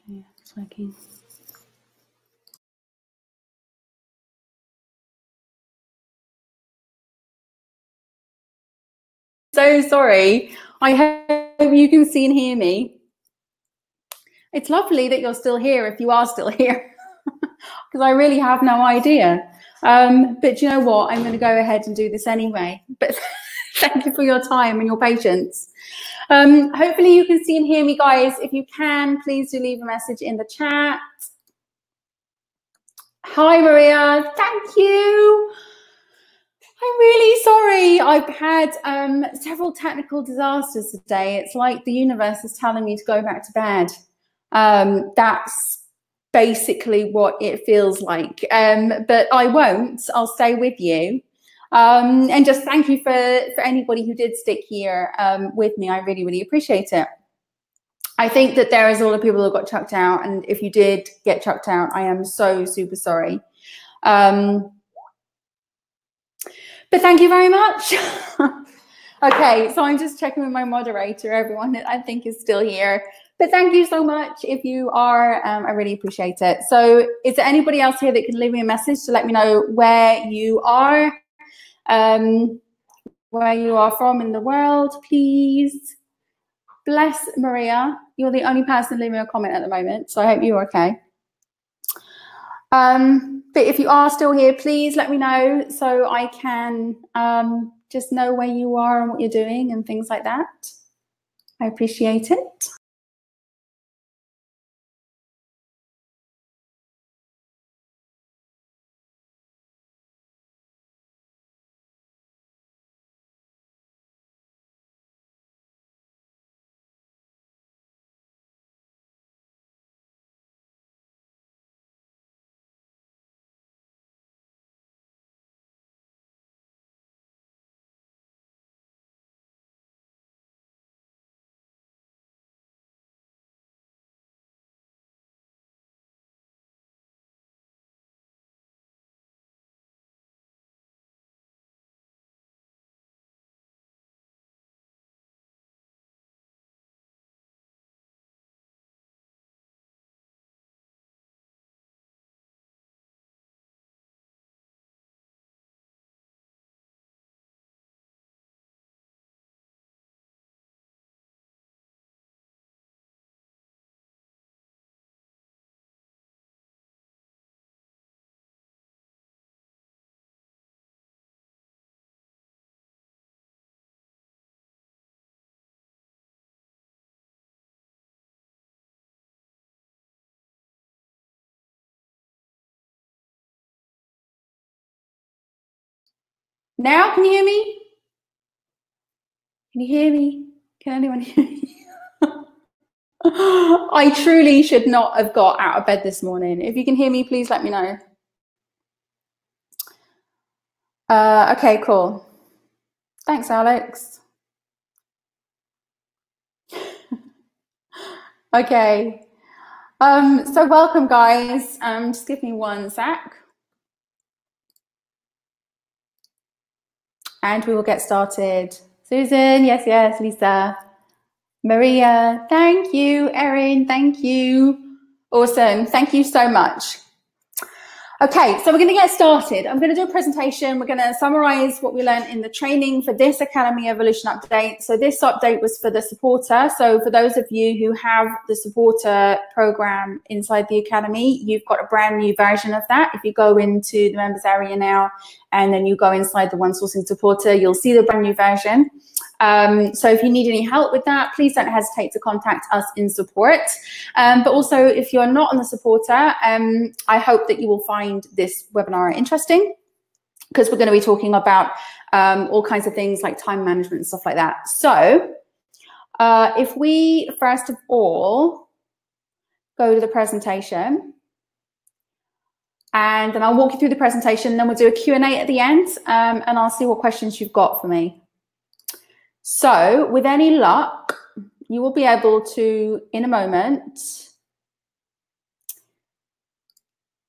Yeah, it's working. So sorry. I hope you can see and hear me. It's lovely that you're still here, if you are still here, because I really have no idea. But you know what? I'm going to go ahead and do this anyway. But thank you for your time and your patience. Hopefully you can see and hear me, guys. If you can, please do leave a message in the chat. Hi, Maria. Thank you. I'm really sorry. I've had several technical disasters today. It's like the universe is telling me to go back to bed. That's basically what it feels like. But I won't. I'll stay with you. And just thank you for anybody who did stick here with me. I really, really appreciate it. I think that there is all the people who got chucked out. And if you did get chucked out, I am so super sorry. But thank you very much. Okay, so I'm just checking with my moderator, everyone that I think is still here. But thank you so much. If you are, I really appreciate it. So is there anybody else here that can leave me a message to let me know where you are from in the world, please? Bless Maria. You're the only person leaving a comment at the moment, so I hope you're okay. But if you are still here, please let me know so I can just know where you are and what you're doing and things like that. I appreciate it. Now, can you hear me? Can you hear me? Can anyone hear me? I truly should not have got out of bed this morning. If you can hear me, please let me know. Okay, cool. Thanks, Alex. Okay. So welcome, guys. Just give me one sec. And we will get started. Susan, yes, yes. Lisa, Maria, thank you. Erin, thank you. Awesome. Thank you so much. Okay, so we're going to get started. I'm going to do a presentation. We're going to summarize what we learned in the training for this Academy Evolution update. So this update was for the supporter. So for those of you who have the supporter program inside the Academy, you've got a brand new version of that. If you go into the members area now, and then you go inside the One Sourcing supporter, you'll see the brand new version. So if you need any help with that, please don't hesitate to contact us in support. But also, if you're not on the supporter, I hope that you will find this webinar interesting, because we're going to be talking about all kinds of things like time management and stuff like that. So if we first of all go to the presentation, and then I'll walk you through the presentation, then we'll do a Q&A at the end, and I'll see what questions you've got for me. So with any luck, you will be able to, in a moment,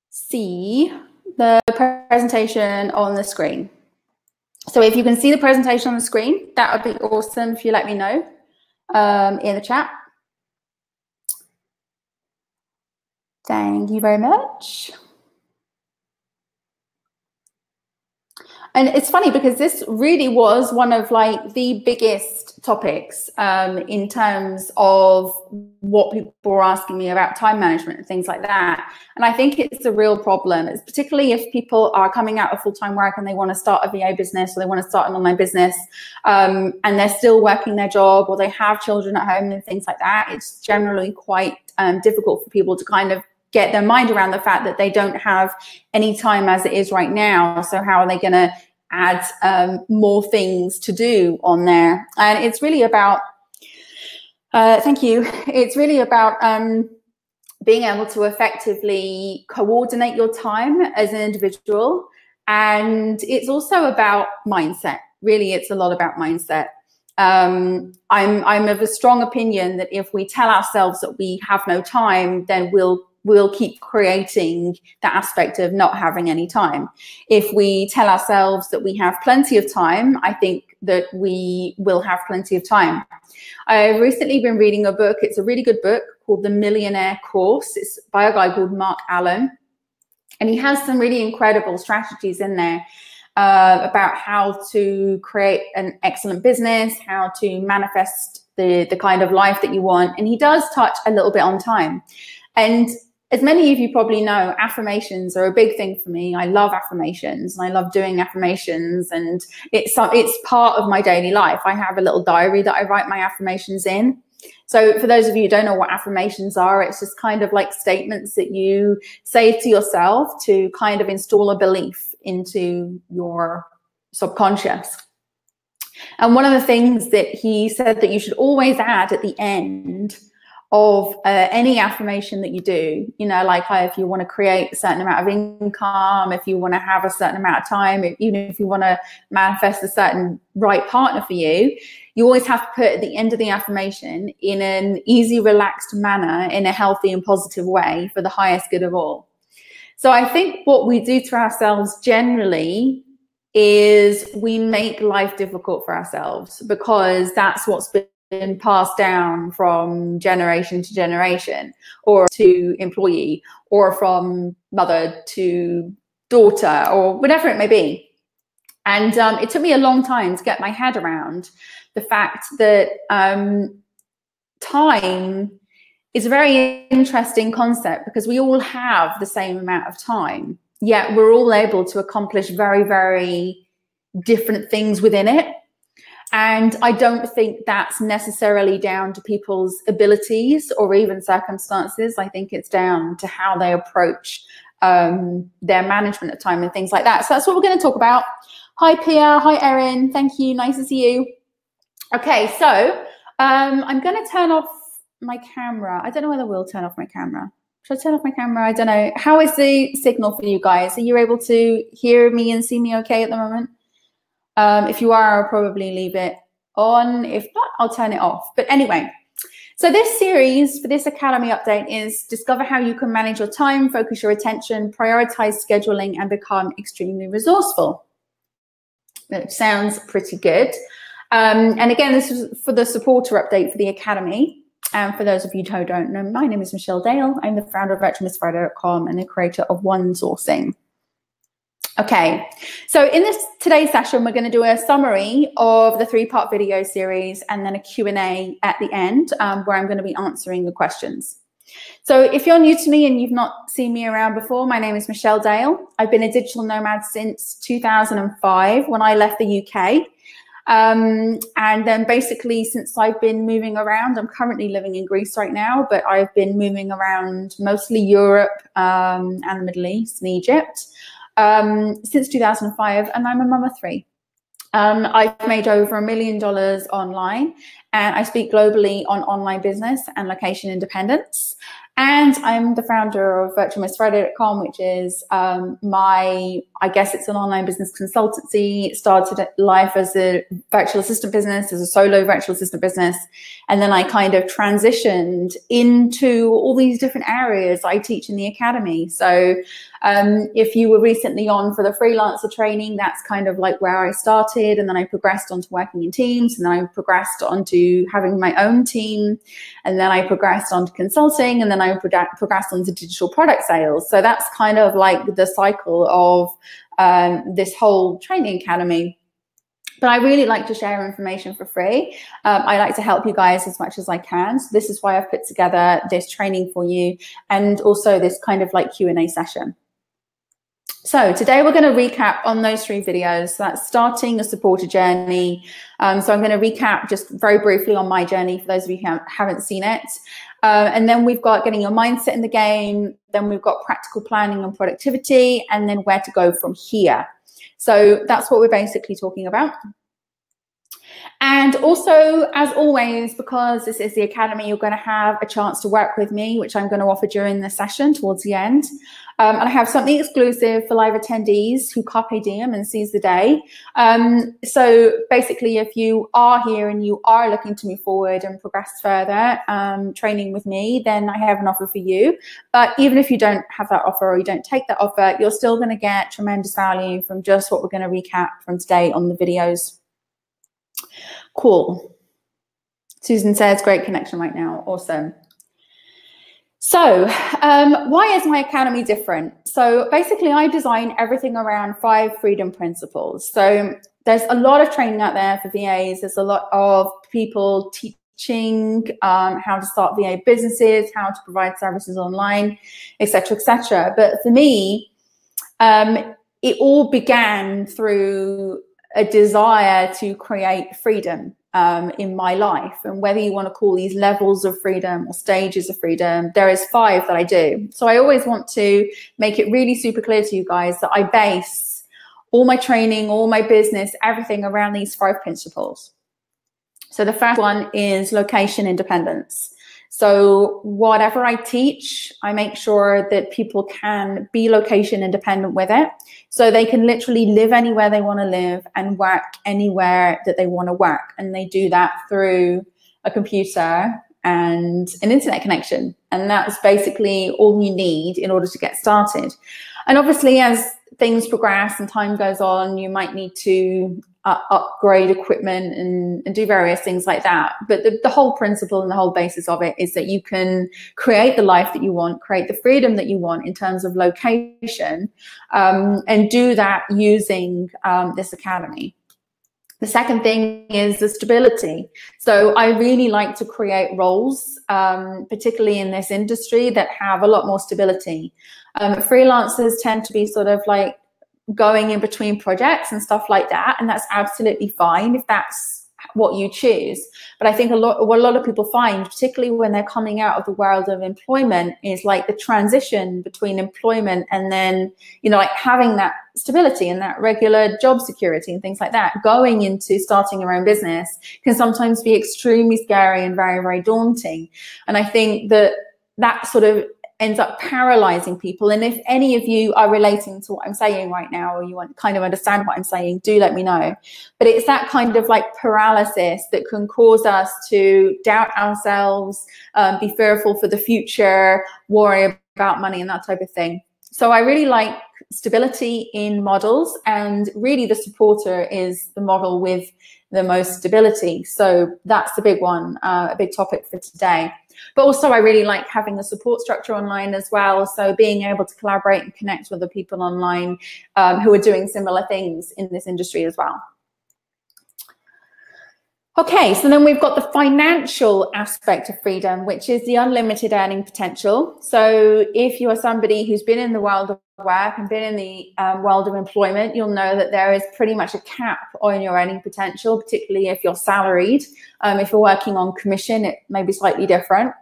see the presentation on the screen. So if you can see the presentation on the screen, that would be awesome if you let me know in the chat. Thank you very much. And it's funny because this really was one of like the biggest topics in terms of what people were asking me about time management and things like that. And I think it's a real problem. It's particularly if people are coming out of full-time work and they want to start a VA business or they want to start an online business and they're still working their job or they have children at home and things like that. It's generally quite difficult for people to kind of get their mind around the fact that they don't have any time as it is right now. So how are they going to add more things to do on there? And it's really about, thank you, it's really about being able to effectively coordinate your time as an individual. And it's also about mindset. Really, it's a lot about mindset. I'm of a strong opinion that if we tell ourselves that we have no time, then we'll keep creating that aspect of not having any time. If we tell ourselves that we have plenty of time, I think that we will have plenty of time. I've recently been reading a book. It's a really good book called The Millionaire Course. It's by a guy called Mark Allen. And he has some really incredible strategies in there about how to create an excellent business, how to manifest the kind of life that you want. And he does touch a little bit on time. And as many of you probably know, affirmations are a big thing for me. I love affirmations and I love doing affirmations, and it's part of my daily life. I have a little diary that I write my affirmations in. So for those of you who don't know what affirmations are, it's just kind of like statements that you say to yourself to kind of install a belief into your subconscious. And one of the things that he said that you should always add at the end of any affirmation that you do, you know, like if you want to create a certain amount of income, if you want to have a certain amount of time, even if you want to manifest a certain right partner for you, you always have to put at the end of the affirmation in an easy, relaxed manner, in a healthy and positive way for the highest good of all. So I think what we do to ourselves generally is we make life difficult for ourselves, because that's what's been passed down from generation to generation, or to employee, or from mother to daughter, or whatever it may be. And it took me a long time to get my head around the fact that time is a very interesting concept, because we all have the same amount of time, yet we're all able to accomplish very, very different things within it. And I don't think that's necessarily down to people's abilities or even circumstances. I think it's down to how they approach their management of time and things like that. So that's what we're going to talk about. Hi, Pia. Hi, Erin. Thank you. Nice to see you. Okay, so I'm going to turn off my camera. I don't know whether we'll turn off my camera. Should I turn off my camera? I don't know. How is the signal for you guys? Are you able to hear me and see me okay at the moment? If you are, I'll probably leave it on. If not, I'll turn it off. But anyway, so this series for this Academy update is discover how you can manage your time, focus your attention, prioritize scheduling, and become extremely resourceful. It sounds pretty good. And again, this is for the supporter update for the Academy. And for those of you who don't know, my name is Michelle Dale. I'm the founder of virtualmissfriday.com and the creator of One Sourcing. Okay, so in today's session, we're going to do a summary of the 3-part video series and then a Q&A at the end where I'm going to be answering the questions. So if you're new to me and you've not seen me around before, my name is Michelle Dale. I've been a digital nomad since 2005 when I left the UK. And then basically since I've been moving around, I'm currently living in Greece right now, but I've been moving around mostly Europe and the Middle East and Egypt. Since 2005, and I'm a mum of 3. I've made over $1 million online, and I speak globally on online business and location independence. And I'm the founder of virtualmissfriday.com, which is my I guess it's an online business consultancy. It started life as a virtual assistant business, as a solo virtual assistant business. And then I kind of transitioned into all these different areas I teach in the academy. So if you were recently on for the freelancer training, that's kind of like where I started. And then I progressed onto working in teams, and then I progressed onto having my own team. And then I progressed onto consulting, and then I progressed onto digital product sales. So that's kind of like the cycle of this whole training academy. But I really like to share information for free. I like to help you guys as much as I can. So this is why I've put together this training for you, and also this kind of like Q&A session. So today we're going to recap on those 3 videos. So that's starting a supporter journey. So I'm going to recap just very briefly on my journey for those of you who haven't seen it. And then we've got getting your mindset in the game. Then we've got practical planning and productivity, and then where to go from here. So that's what we're basically talking about. And also, as always, because this is the academy, you're going to have a chance to work with me, which I'm going to offer during the session towards the end. And I have something exclusive for live attendees who carpe diem and seize the day. So basically, if you are here and you are looking to move forward and progress further, training with me, then I have an offer for you. But even if you don't have that offer or you don't take that offer, you're still going to get tremendous value from just what we're going to recap from today on the videos. Cool. Susan says, great connection right now. Awesome. So why is my academy different? So basically, I design everything around 5 freedom principles. So there's a lot of training out there for VAs. There's a lot of people teaching how to start VA businesses, how to provide services online, etc., etc. But for me, it all began through a desire to create freedom in my life. And whether you want to call these levels of freedom or stages of freedom, there is 5 that I do. So I always want to make it really super clear to you guys that I base all my training, all my business, everything around these 5 principles. So the first one is location independence. So whatever I teach, I make sure that people can be location independent with it. So they can literally live anywhere they want to live and work anywhere that they want to work. And they do that through a computer and an internet connection. And that's basically all you need in order to get started. And obviously, as things progress and time goes on, you might need to upgrade equipment and do various things like that. But the whole principle and the whole basis of it is that you can create the life that you want, create the freedom that you want in terms of location, and do that using this academy. The second thing is the stability. So I really like to create roles, particularly in this industry, that have a lot more stability. Freelancers tend to be sort of like going in between projects and stuff like that, and that's absolutely fine if that's what you choose. But I think what a lot of people find, particularly when they're coming out of the world of employment, is like the transition between employment and then, you know, like having that stability and that regular job security and things like that, going into starting your own business can sometimes be extremely scary and very, very daunting. And I think that that sort of ends up paralyzing people. And if any of you are relating to what I'm saying right now, or you want kind of understand what I'm saying, do let me know. But it's that kind of like paralysis that can cause us to doubt ourselves, be fearful for the future, worry about money and that type of thing. So I really like stability in models, and really the supporter is the model with the most stability. So that's the big one, a big topic for today. But also I really like having the support structure online as well. So being able to collaborate and connect with other people online who are doing similar things in this industry as well. Okay, so then we've got the financial aspect of freedom, which is the unlimited earning potential. So if you are somebody who's been in the world of work and been in the world of employment, you'll know that there is pretty much a cap on your earning potential, particularly if you're salaried. If you're working on commission, it may be slightly different.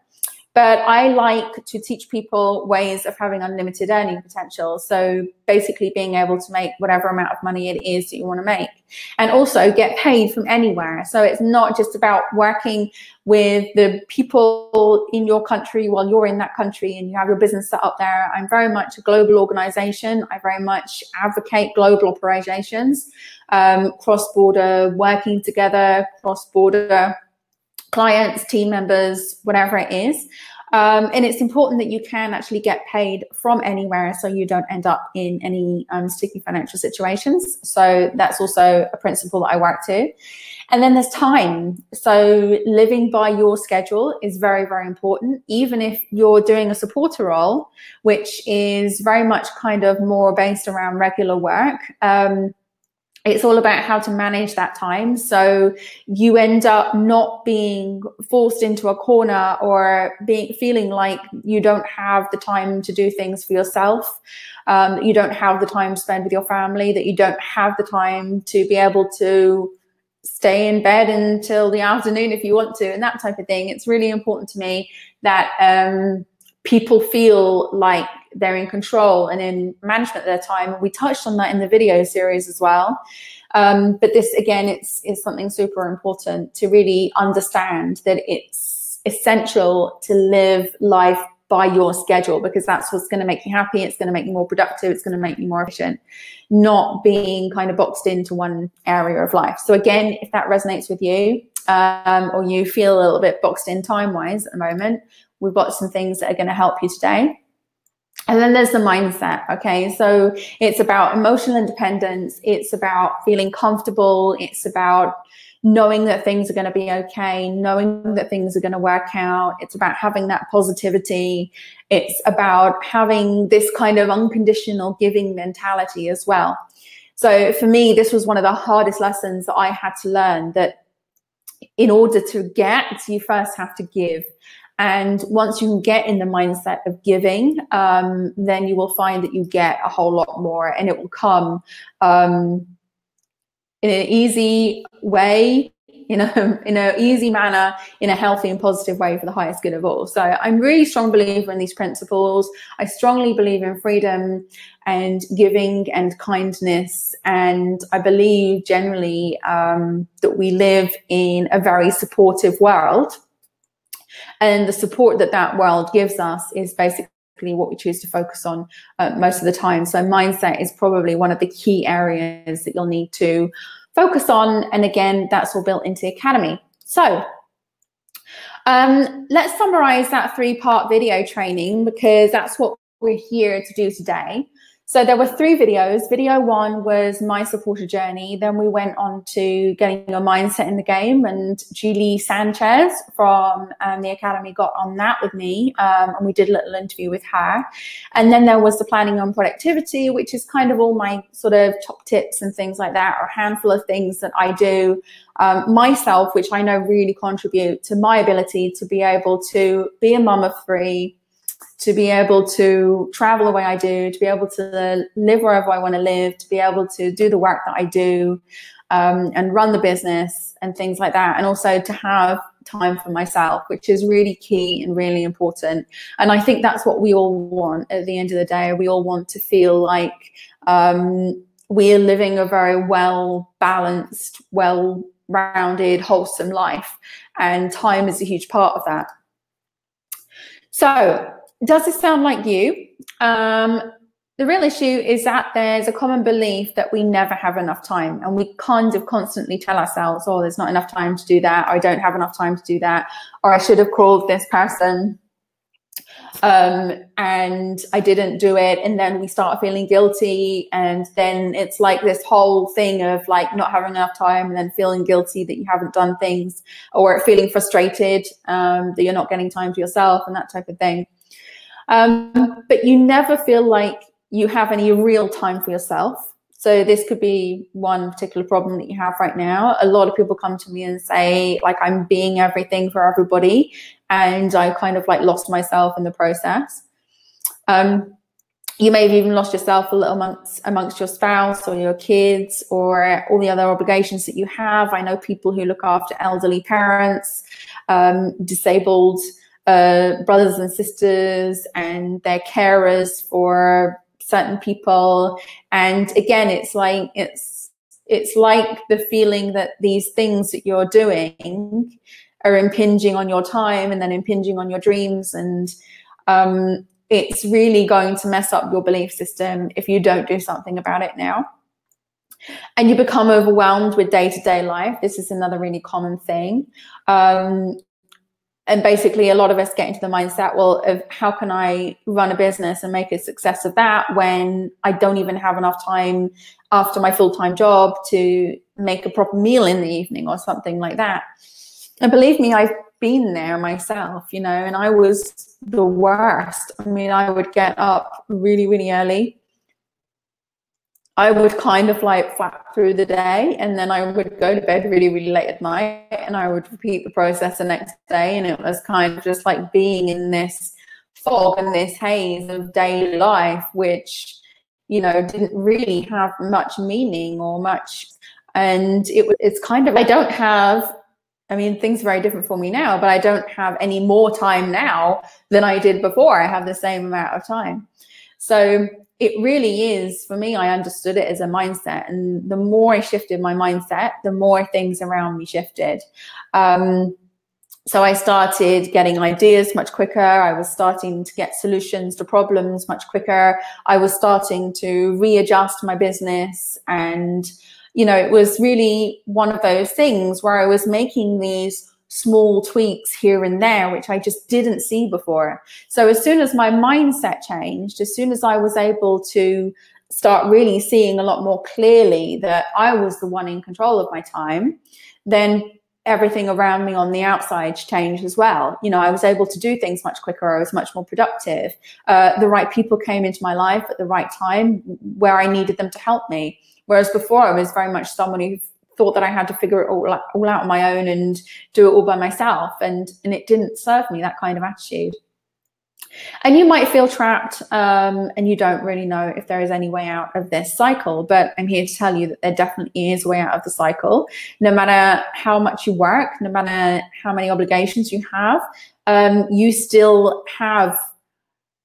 But I like to teach people ways of having unlimited earning potential. So basically being able to make whatever amount of money it is that you want to make, and also get paid from anywhere. So it's not just about working with the people in your country while you're in that country and you have your business set up there. I'm very much a global organization. I very much advocate global operations, cross-border working together, cross-border clients, team members, whatever it is. And it's important that you can actually get paid from anywhere so you don't end up in any sticky financial situations. So that's also a principle that I work to. And then there's time. So living by your schedule is very, very important. Even if you're doing a supporter role, which is very much kind of more based around regular work, it's all about how to manage that time so you end up not being forced into a corner or feeling like you don't have the time to do things for yourself, that you don't have the time to spend with your family, that you don't have the time to be able to stay in bed until the afternoon if you want to, and that type of thing. It's really important to me that people feel like they're in control and in management of their time. We touched on that in the video series as well. But this, again, it's something super important to really understand that it's essential to live life by your schedule, because that's what's going to make you happy. It's going to make you more productive. It's going to make you more efficient, not being kind of boxed into one area of life. So again, if that resonates with you, or you feel a little bit boxed in time-wise at the moment, we've got some things that are going to help you today. And then there's the mindset, okay? So it's about emotional independence. It's about feeling comfortable. It's about knowing that things are going to be okay, knowing that things are going to work out. It's about having that positivity. It's about having this kind of unconditional giving mentality as well. So for me, this was one of the hardest lessons that I had to learn, that in order to get, you first have to give. And once you can get in the mindset of giving, then you will find that you get a whole lot more, and it will come in an easy way, in an easy manner, in a healthy and positive way for the highest good of all. So I'm really strong believer in these principles. I strongly believe in freedom and giving and kindness. And I believe generally that we live in a very supportive world. And the support that that world gives us is basically what we choose to focus on most of the time. So mindset is probably one of the key areas that you'll need to focus on. And again, that's all built into the Academy. So let's summarize that 3-part video training, because that's what we're here to do today. So there were 3 videos. Video 1 was my supporter journey. Then we went on to getting your mindset in the game, and Julie Sanchez from the Academy got on that with me, and we did a little interview with her. And then there was the planning on productivity, which is kind of all my sort of top tips and things like that, or a handful of things that I do myself, which I know really contribute to my ability to be able to be a mum of 3, to be able to travel the way I do, to be able to live wherever I want to live, to be able to do the work that I do, and run the business and things like that. And also to have time for myself, which is really key and really important. And I think that's what we all want at the end of the day. We all want to feel like we are living a very well-balanced, well-rounded, wholesome life. And time is a huge part of that. So, does this sound like you? The real issue is that there's a common belief that we never have enough time, and we kind of constantly tell ourselves, oh, there's not enough time to do that, or I don't have enough time to do that, or I should have called this person and I didn't do it. And then we start feeling guilty, and then it's like this whole thing of like not having enough time and then feeling guilty that you haven't done things, or feeling frustrated that you're not getting time for yourself and that type of thing. But you never feel like you have any real time for yourself. So this could be one particular problem that you have right now. A lot of people come to me and say, like, I'm being everything for everybody, and I kind of like lost myself in the process. You may have even lost yourself a little amongst your spouse or your kids or all the other obligations that you have. I know people who look after elderly parents, disabled brothers and sisters, and they're carers for certain people. And again, it's like the feeling that these things that you're doing are impinging on your time and then impinging on your dreams. And it's really going to mess up your belief system if you don't do something about it now. And you become overwhelmed with day-to-day life. This is another really common thing. And basically, a lot of us get into the mindset, well, of how can I run a business and make a success of that when I don't even have enough time after my full-time job to make a proper meal in the evening or something like that. And believe me, I've been there myself, you know, and I was the worst. I mean, I would get up really, really early. I would kind of like flap through the day, and then I would go to bed really, really late at night, and I would repeat the process the next day. And it was kind of just like being in this fog and this haze of daily life, which, you know, didn't really have much meaning or much. And it's kind of, I mean, things are very different for me now, but I don't have any more time now than I did before. I have the same amount of time. So it really is, for me, I understood it as a mindset. And the more I shifted my mindset, the more things around me shifted. So I started getting ideas much quicker. I was starting to get solutions to problems much quicker. I was starting to readjust my business. And, you know, it was really one of those things where I was making these small tweaks here and there, which I just didn't see before. So as soon as my mindset changed, as soon as I was able to start really seeing a lot more clearly that I was the one in control of my time, then everything around me on the outside changed as well. You know, I was able to do things much quicker. I was much more productive. The right people came into my life at the right time where I needed them to help me. Whereas before, I was very much someone who thought that I had to figure it all out on my own and do it all by myself. And it didn't serve me, that kind of attitude. And you might feel trapped and you don't really know if there is any way out of this cycle, but I'm here to tell you that there definitely is a way out of the cycle. No matter how much you work, no matter how many obligations you have, you still have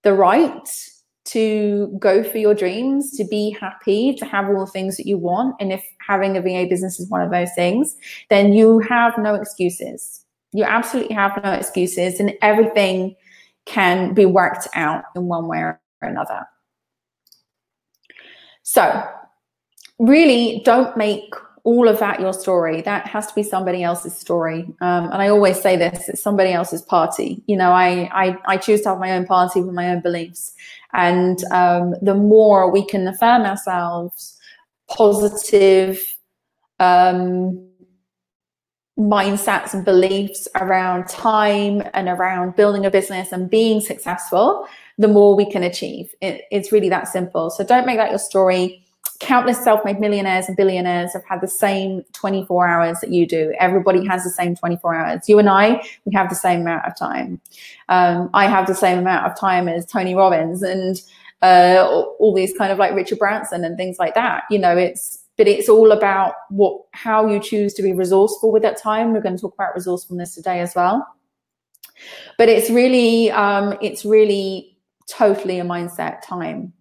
the right to go for your dreams, to be happy, to have all the things that you want. And if having a VA business is one of those things, then you have no excuses. You absolutely have no excuses, and everything can be worked out in one way or another. So really don't make all of that your story. That has to be somebody else's story. And I always say this, it's somebody else's party. You know, I choose to have my own party with my own beliefs. And the more we can affirm ourselves, positive mindsets and beliefs around time and around building a business and being successful, the more we can achieve. It's really that simple. So don't make that your story. Countless self-made millionaires and billionaires have had the same 24 hours that you do. Everybody has the same 24 hours. You and I, we have the same amount of time. I have the same amount of time as Tony Robbins and all these kind of like Richard Branson and things like that. You know, but it's all about how you choose to be resourceful with that time. We're going to talk about resourcefulness today as well. But it's really totally a mindset time.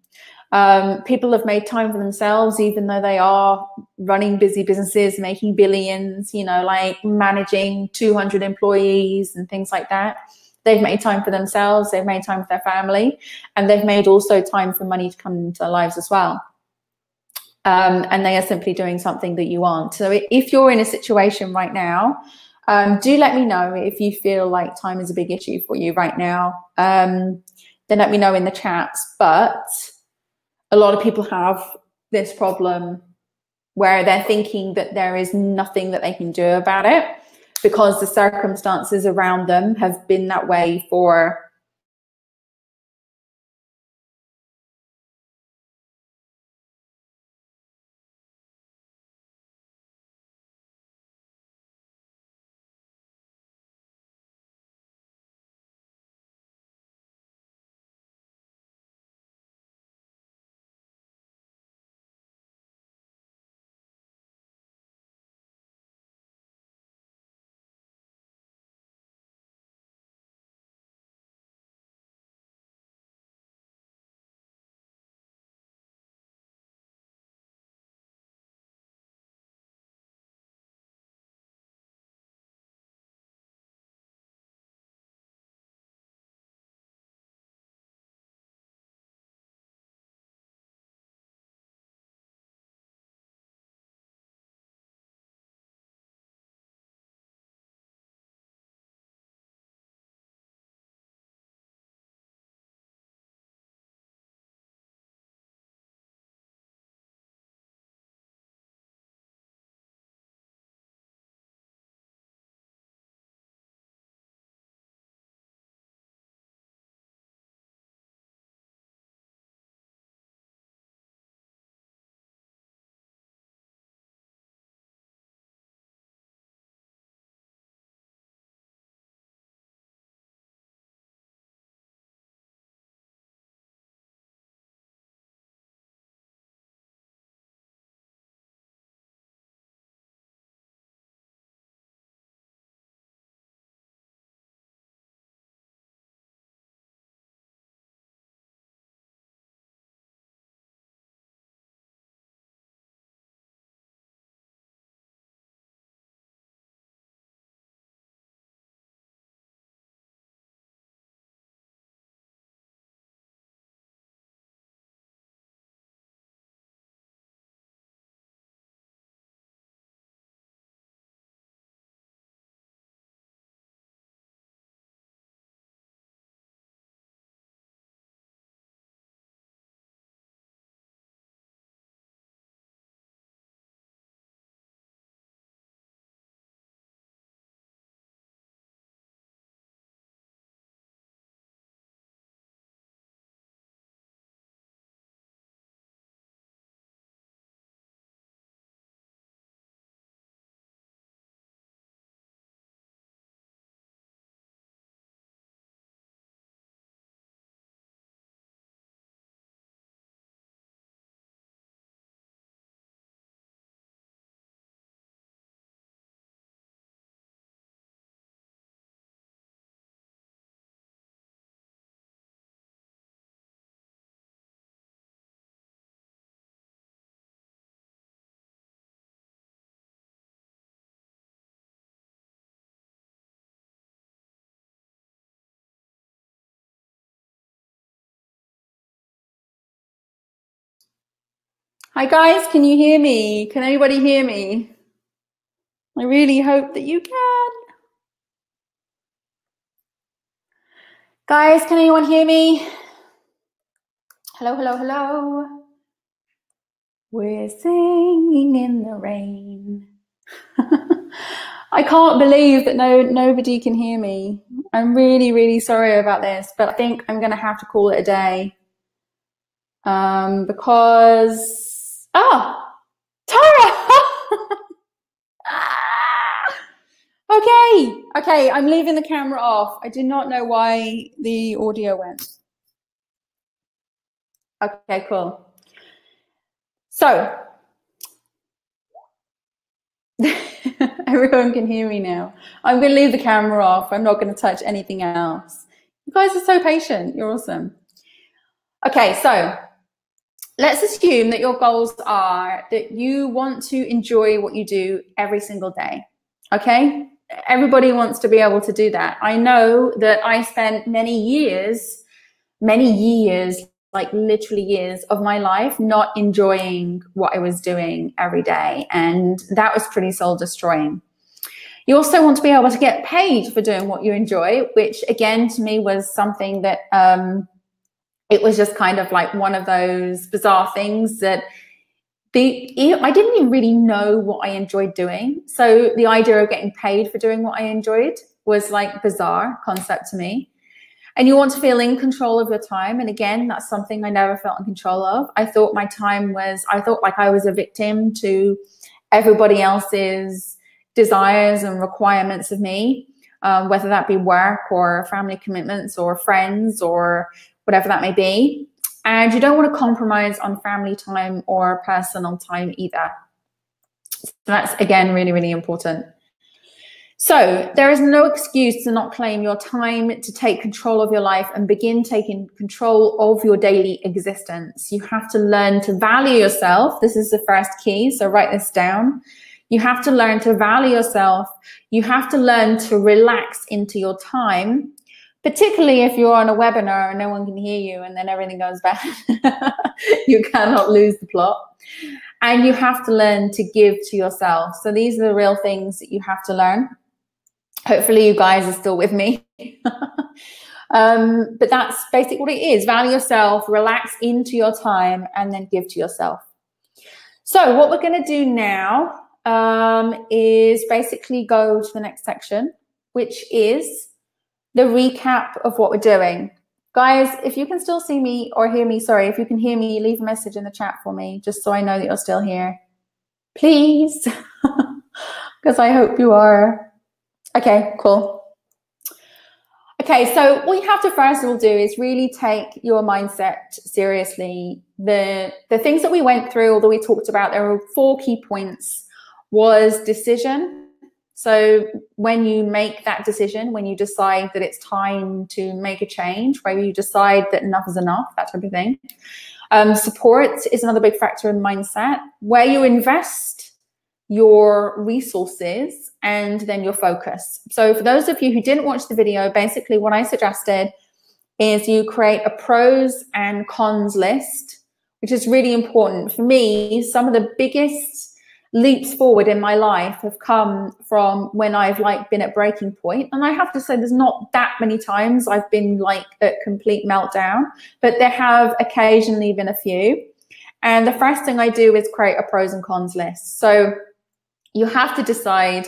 People have made time for themselves, even though they are running busy businesses, making billions, you know, like managing 200 employees and things like that. They've made time for themselves, they've made time for their family, and they've made also time for money to come into their lives as well. And they are simply doing something that you aren't. So if you're in a situation right now, do let me know if you feel like time is a big issue for you right now. Then let me know in the chats. But a lot of people have this problem where they're thinking that there is nothing that they can do about it because the circumstances around them have been that way for Hi guys, can you hear me? Can anybody hear me? I really hope that you can. Guys, can anyone hear me? Hello, hello, hello. We're singing in the rain. I can't believe that nobody can hear me. I'm really, really sorry about this, but I think I'm going to have to call it a day. Because... Oh! Tara! Okay, I'm leaving the camera off. I do not know why the audio went. Okay, cool. So, everyone can hear me now. I'm going to leave the camera off. I'm not going to touch anything else. You guys are so patient. You're awesome. Okay, so let's assume that your goals are that you want to enjoy what you do every single day. Okay? Everybody wants to be able to do that. I know that I spent many years, like literally years of my life not enjoying what I was doing every day. And that was pretty soul destroying. You also want to be able to get paid for doing what you enjoy, which again, to me was something that, it was just kind of like one of those bizarre things that I didn't even really know what I enjoyed doing. So the idea of getting paid for doing what I enjoyed was like bizarre concept to me. And you want to feel in control of your time. And again, that's something I never felt in control of. I thought like I was a victim to everybody else's desires and requirements of me, whether that be work or family commitments or friends or whatever that may be. And you don't want to compromise on family time or personal time either. So that's, again, really, really important. So there is no excuse to not claim your time to take control of your life and begin taking control of your daily existence. You have to learn to value yourself. This is the first key, so write this down. You have to learn to value yourself. You have to learn to relax into your time, particularly if you're on a webinar and no one can hear you and then everything goes bad. You cannot lose the plot. And you have to learn to give to yourself. So these are the real things that you have to learn. Hopefully you guys are still with me. But that's basically what it is. Value yourself, relax into your time, and then give to yourself. So what we're going to do now is basically go to the next section, which is the recap of what we're doing. Guys, if you can still see me or hear me, sorry, if you can hear me, leave a message in the chat for me, just so I know that you're still here. Please, because I hope you are. Okay, cool. Okay, so what you have to first of all do is really take your mindset seriously. The things that we went through, although we talked about, there were 4 key points, was decision. So when you make that decision, when you decide that it's time to make a change, where you decide that enough is enough, that type of thing. Support is another big factor in mindset, where you invest your resources and then your focus. So for those of you who didn't watch the video, basically what I suggested is you create a pros and cons list, which is really important. For me, some of the biggest leaps forward in my life have come from when I've like been at breaking point. And I have to say there's not that many times I've been like at complete meltdown, but there have occasionally been a few. And the first thing I do is create a pros and cons list. So you have to decide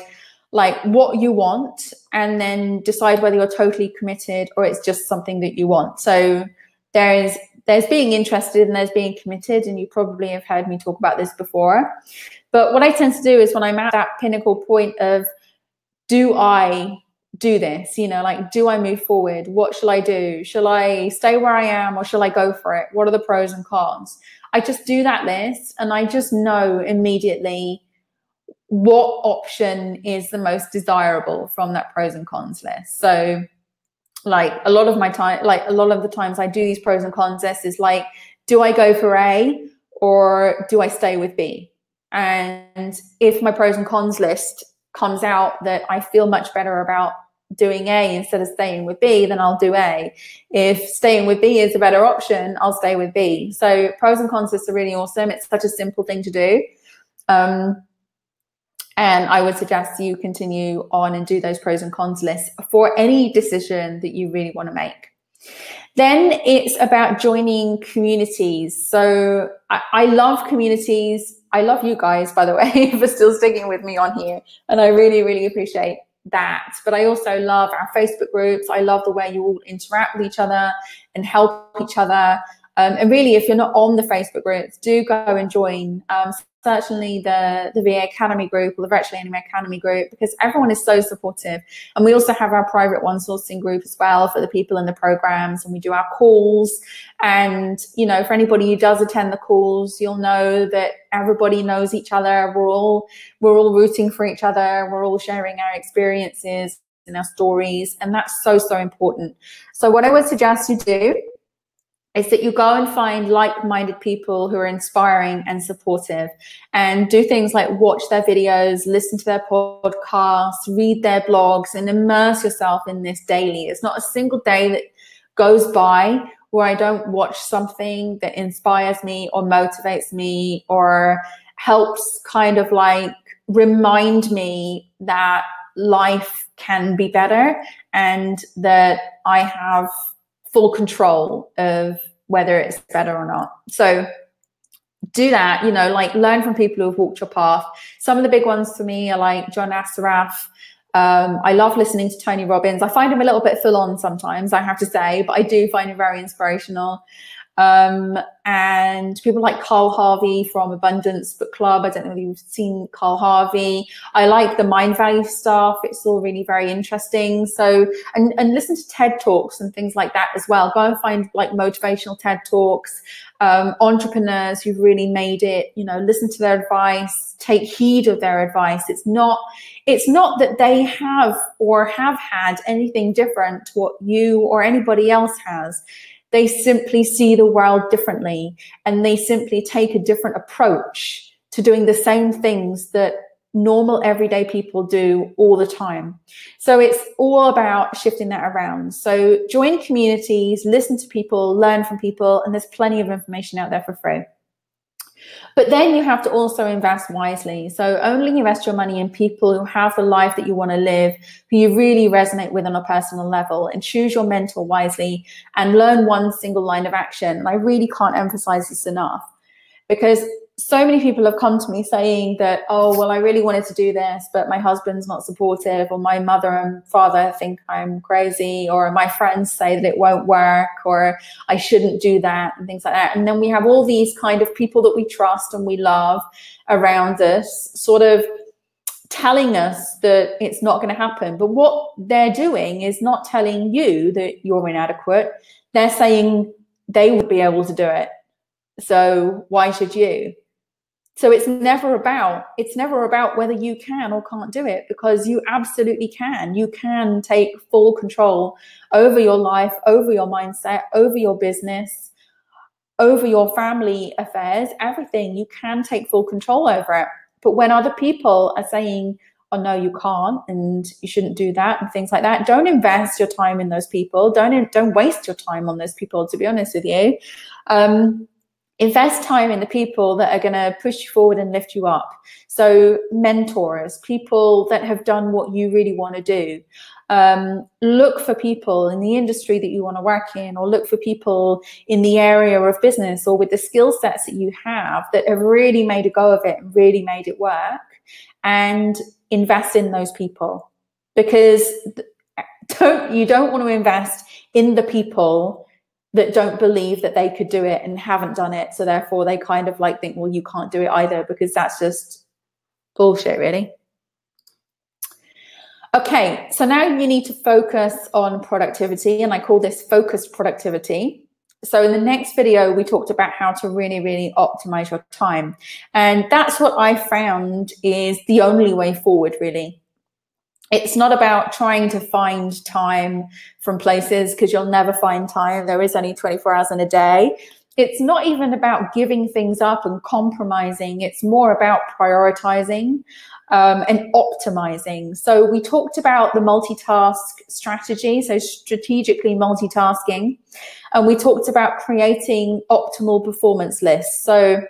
like what you want and then decide whether you're totally committed or it's just something that you want. So there's being interested and there's being committed, and you probably have heard me talk about this before. But what I tend to do is when I'm at that pinnacle point of, do I do this? You know, like, do I move forward? What shall I do? Shall I stay where I am or shall I go for it? What are the pros and cons? I just do that list and I just know immediately what option is the most desirable from that pros and cons list. So like a lot of the times I do these pros and cons lists is like, do I go for A or do I stay with B? And if my pros and cons list comes out that I feel much better about doing A instead of staying with B, then I'll do A. If staying with B is a better option, I'll stay with B. So pros and cons lists are really awesome. It's such a simple thing to do. And I would suggest you continue on and do those pros and cons lists for any decision that you really want to make. Then it's about joining communities. So I love communities. I love you guys, by the way, for still sticking with me on here. And I really, really appreciate that. But I also love our Facebook groups. I love the way you all interact with each other and help each other. And really, if you're not on the Facebook groups, do go and join. Certainly the VA Academy group or the Virtual Anime Academy group, because everyone is so supportive. And we also have our private one sourcing group as well for the people in the programs, and we do our calls. And, you know, for anybody who does attend the calls, you'll know that everybody knows each other. We're all rooting for each other. We're all sharing our experiences and our stories. And that's so, so important. So what I would suggest you do is that you go and find like-minded people who are inspiring and supportive, and do things like watch their videos, listen to their podcasts, read their blogs, and immerse yourself in this daily. It's not a single day that goes by where I don't watch something that inspires me or motivates me or helps kind of like remind me that life can be better and that I have full control of whether it's better or not. So do that, you know, like learn from people who've walked your path. Some of the big ones for me are like John Assaraf. I love listening to Tony Robbins. I find him a little bit full on sometimes, I have to say, but I do find him very inspirational. And people like Carl Harvey from Abundance Book Club. I don't know if you've seen Carl Harvey. I like the mind value stuff. It's all really very interesting. So, and listen to TED Talks and things like that as well. Go and find like motivational TED Talks, entrepreneurs who've really made it, you know, listen to their advice, take heed of their advice. It's not that they have or have had anything different to what you or anybody else has. They simply see the world differently, and they simply take a different approach to doing the same things that normal everyday people do all the time. So it's all about shifting that around. So join communities, listen to people, learn from people, and there's plenty of information out there for free. But then you have to also invest wisely. So only invest your money in people who have the life that you want to live, who you really resonate with on a personal level, and choose your mentor wisely and learn one single line of action. And I really can't emphasize this enough, because so many people have come to me saying that, oh, well, I really wanted to do this, but my husband's not supportive, or my mother and father think I'm crazy, or my friends say that it won't work, or I shouldn't do that, and things like that. And then we have all these kind of people that we trust and we love around us sort of telling us that it's not going to happen. But what they're doing is not telling you that you're inadequate. They're saying they would be able to do it. So why should you? So it's never about whether you can or can't do it, because you absolutely can. You can take full control over your life, over your mindset, over your business, over your family affairs, everything. You can take full control over it. But when other people are saying, oh, no, you can't, and you shouldn't do that, and things like that, don't invest your time in those people. Don't waste your time on those people, to be honest with you. Invest time in the people that are going to push you forward and lift you up. So mentors, people that have done what you really want to do. Look for people in the industry that you want to work in, or look for people in the area of business or with the skill sets that you have that have really made a go of it and really made it work, and invest in those people. Because you don't want to invest in the people that don't believe that they could do it and haven't done it. So therefore they kind of like think, well, you can't do it either, because that's just bullshit, really. Okay, so now you need to focus on productivity, and I call this focused productivity. So in the next video, we talked about how to really, really optimize your time. And that's what I found is the only way forward, really. It's not about trying to find time from places, because you'll never find time. There is only 24 hours in a day. it's not even about giving things up and compromising. It's more about prioritizing and optimizing. So we talked about the multitask strategy, so strategically multitasking, and we talked about creating optimal performance lists. So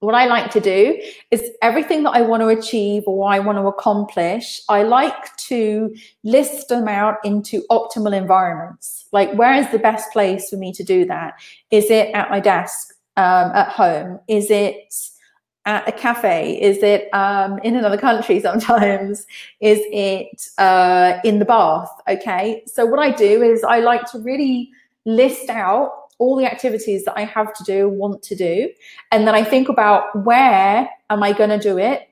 what I like to do is everything that I want to achieve or I want to accomplish, I like to list them out into optimal environments. Like, where is the best place for me to do that? Is it at my desk at home? Is it at a cafe? Is it in another country sometimes? Is it in the bath? Okay, so what I do is I like to really list out all the activities that I have to do, want to do, and then I think about where am I going to do it,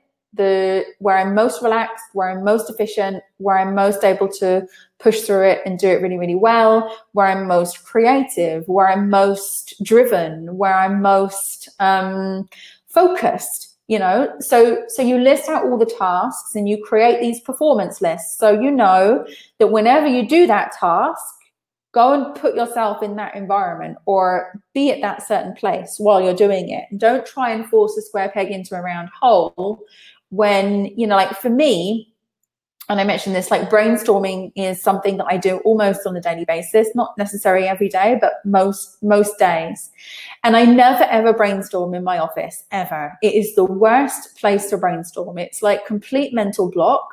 where I'm most relaxed, where I'm most efficient, where I'm most able to push through it and do it really, really well, where I'm most creative, where I'm most driven, where I'm most focused, you know. So you list out all the tasks and you create these performance lists. So you know that whenever you do that task, go and put yourself in that environment or be at that certain place while you're doing it. Don't try and force a square peg into a round hole when, you know, like for me, and I mentioned this, like brainstorming is something that I do almost on a daily basis, not necessarily every day, but most days. And I never, ever brainstorm in my office, ever. It is the worst place to brainstorm. It's like complete mental block.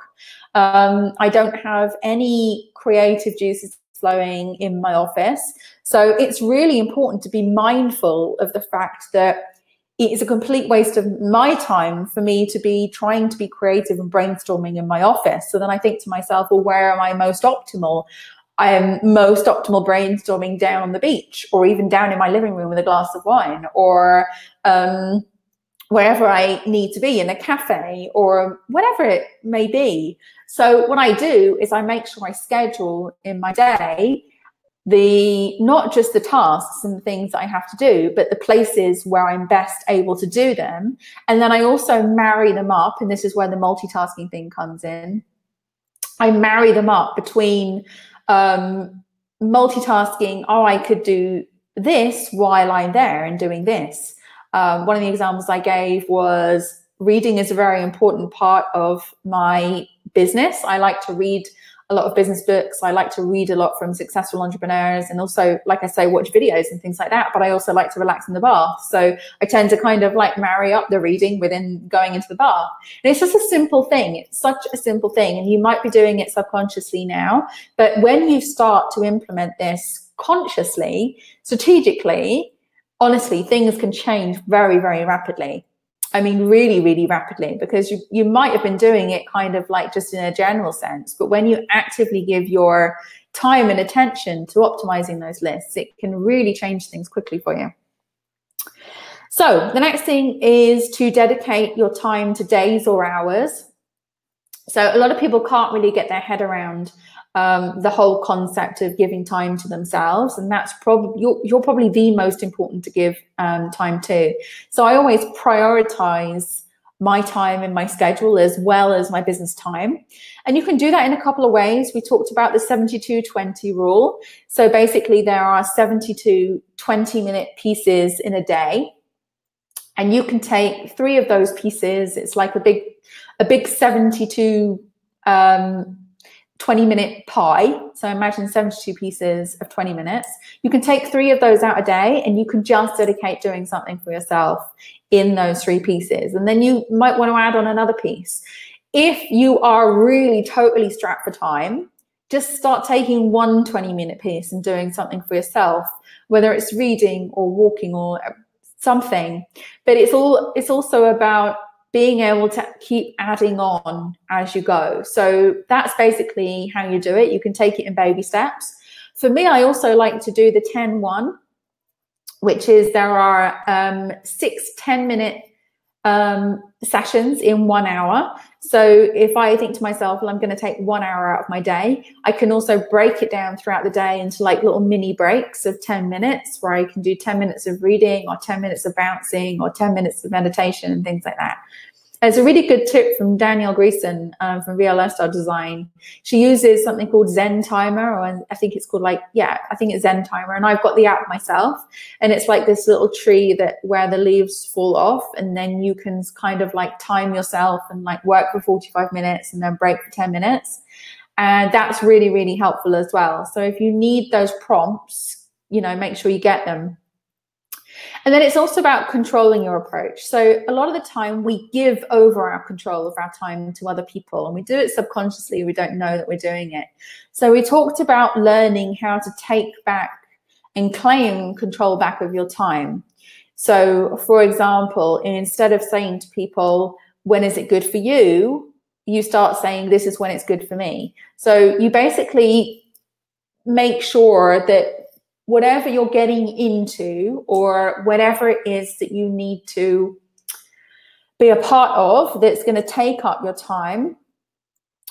I don't have any creative juices flowing in my office. So it's really important to be mindful of the fact that it is a complete waste of my time for me to be trying to be creative and brainstorming in my office. So then I think to myself, well, where am I most optimal? I am most optimal brainstorming down on the beach, or even down in my living room with a glass of wine, or wherever I need to be, in a cafe or whatever it may be. So what I do is I make sure I schedule in my day not just the tasks and the things that I have to do, but the places where I'm best able to do them. And then I also marry them up, and this is where the multitasking thing comes in. I marry them up between multitasking, I could do this while I'm there and doing this. One of the examples I gave was reading is a very important part of my business. I like to read a lot of business books. I like to read a lot from successful entrepreneurs, and also, like I say, watch videos and things like that. But I also like to relax in the bath. So I tend to kind of like marry up the reading within going into the bath. And it's just a simple thing. It's such a simple thing. And you might be doing it subconsciously now, but when you start to implement this consciously, strategically, honestly, things can change very, very rapidly. I mean, really, really rapidly, because you might have been doing it kind of like just in a general sense, but when you actively give your time and attention to optimizing those lists, it can really change things quickly for you. So the next thing is to dedicate your time to days or hours. So a lot of people can't really get their head around the whole concept of giving time to themselves, and that's probably you're probably the most important to give time to. So I always prioritize my time in my schedule as well as my business time, and you can do that in a couple of ways. We talked about the 72-20 rule. So basically there are 72 20-minute pieces in a day, and you can take 3 of those pieces. It's like a big 72 20-minute pie. So imagine 72 pieces of 20 minutes. You can take 3 of those out a day, and you can just dedicate doing something for yourself in those 3 pieces. And then you might want to add on another piece. If you are really totally strapped for time, just start taking one 20-minute piece and doing something for yourself, whether it's reading or walking or something. But it's also about being able to keep adding on as you go. So that's basically how you do it. You can take it in baby steps. For me, I also like to do the 10-1, which is there are 6 10-minute sessions in 1 hour. So if I think to myself, well, I'm going to take 1 hour out of my day, I can also break it down throughout the day into like little mini breaks of 10 minutes where I can do 10 minutes of reading or 10 minutes of bouncing or 10 minutes of meditation and things like that. There's a really good tip from Danielle Greason from VL Lifestyle Design. She uses something called Zen Timer, or I think it's called I think it's Zen Timer. And I've got the app myself. And it's like this little tree where the leaves fall off, and then you can kind of like time yourself and like work for 45 minutes and then break for 10 minutes. And that's really, really helpful as well. So if you need those prompts, make sure you get them. And then it's also about controlling your approach. So a lot of the time we give over our control of our time to other people, and we do it subconsciously. We don't know that we're doing it. So we talked about learning how to take back and claim control back of your time. So for example, instead of saying to people, when is it good for you? You start saying, this is when it's good for me. So you basically make sure that whatever you're getting into, or whatever it is that you need to be a part of that's going to take up your time,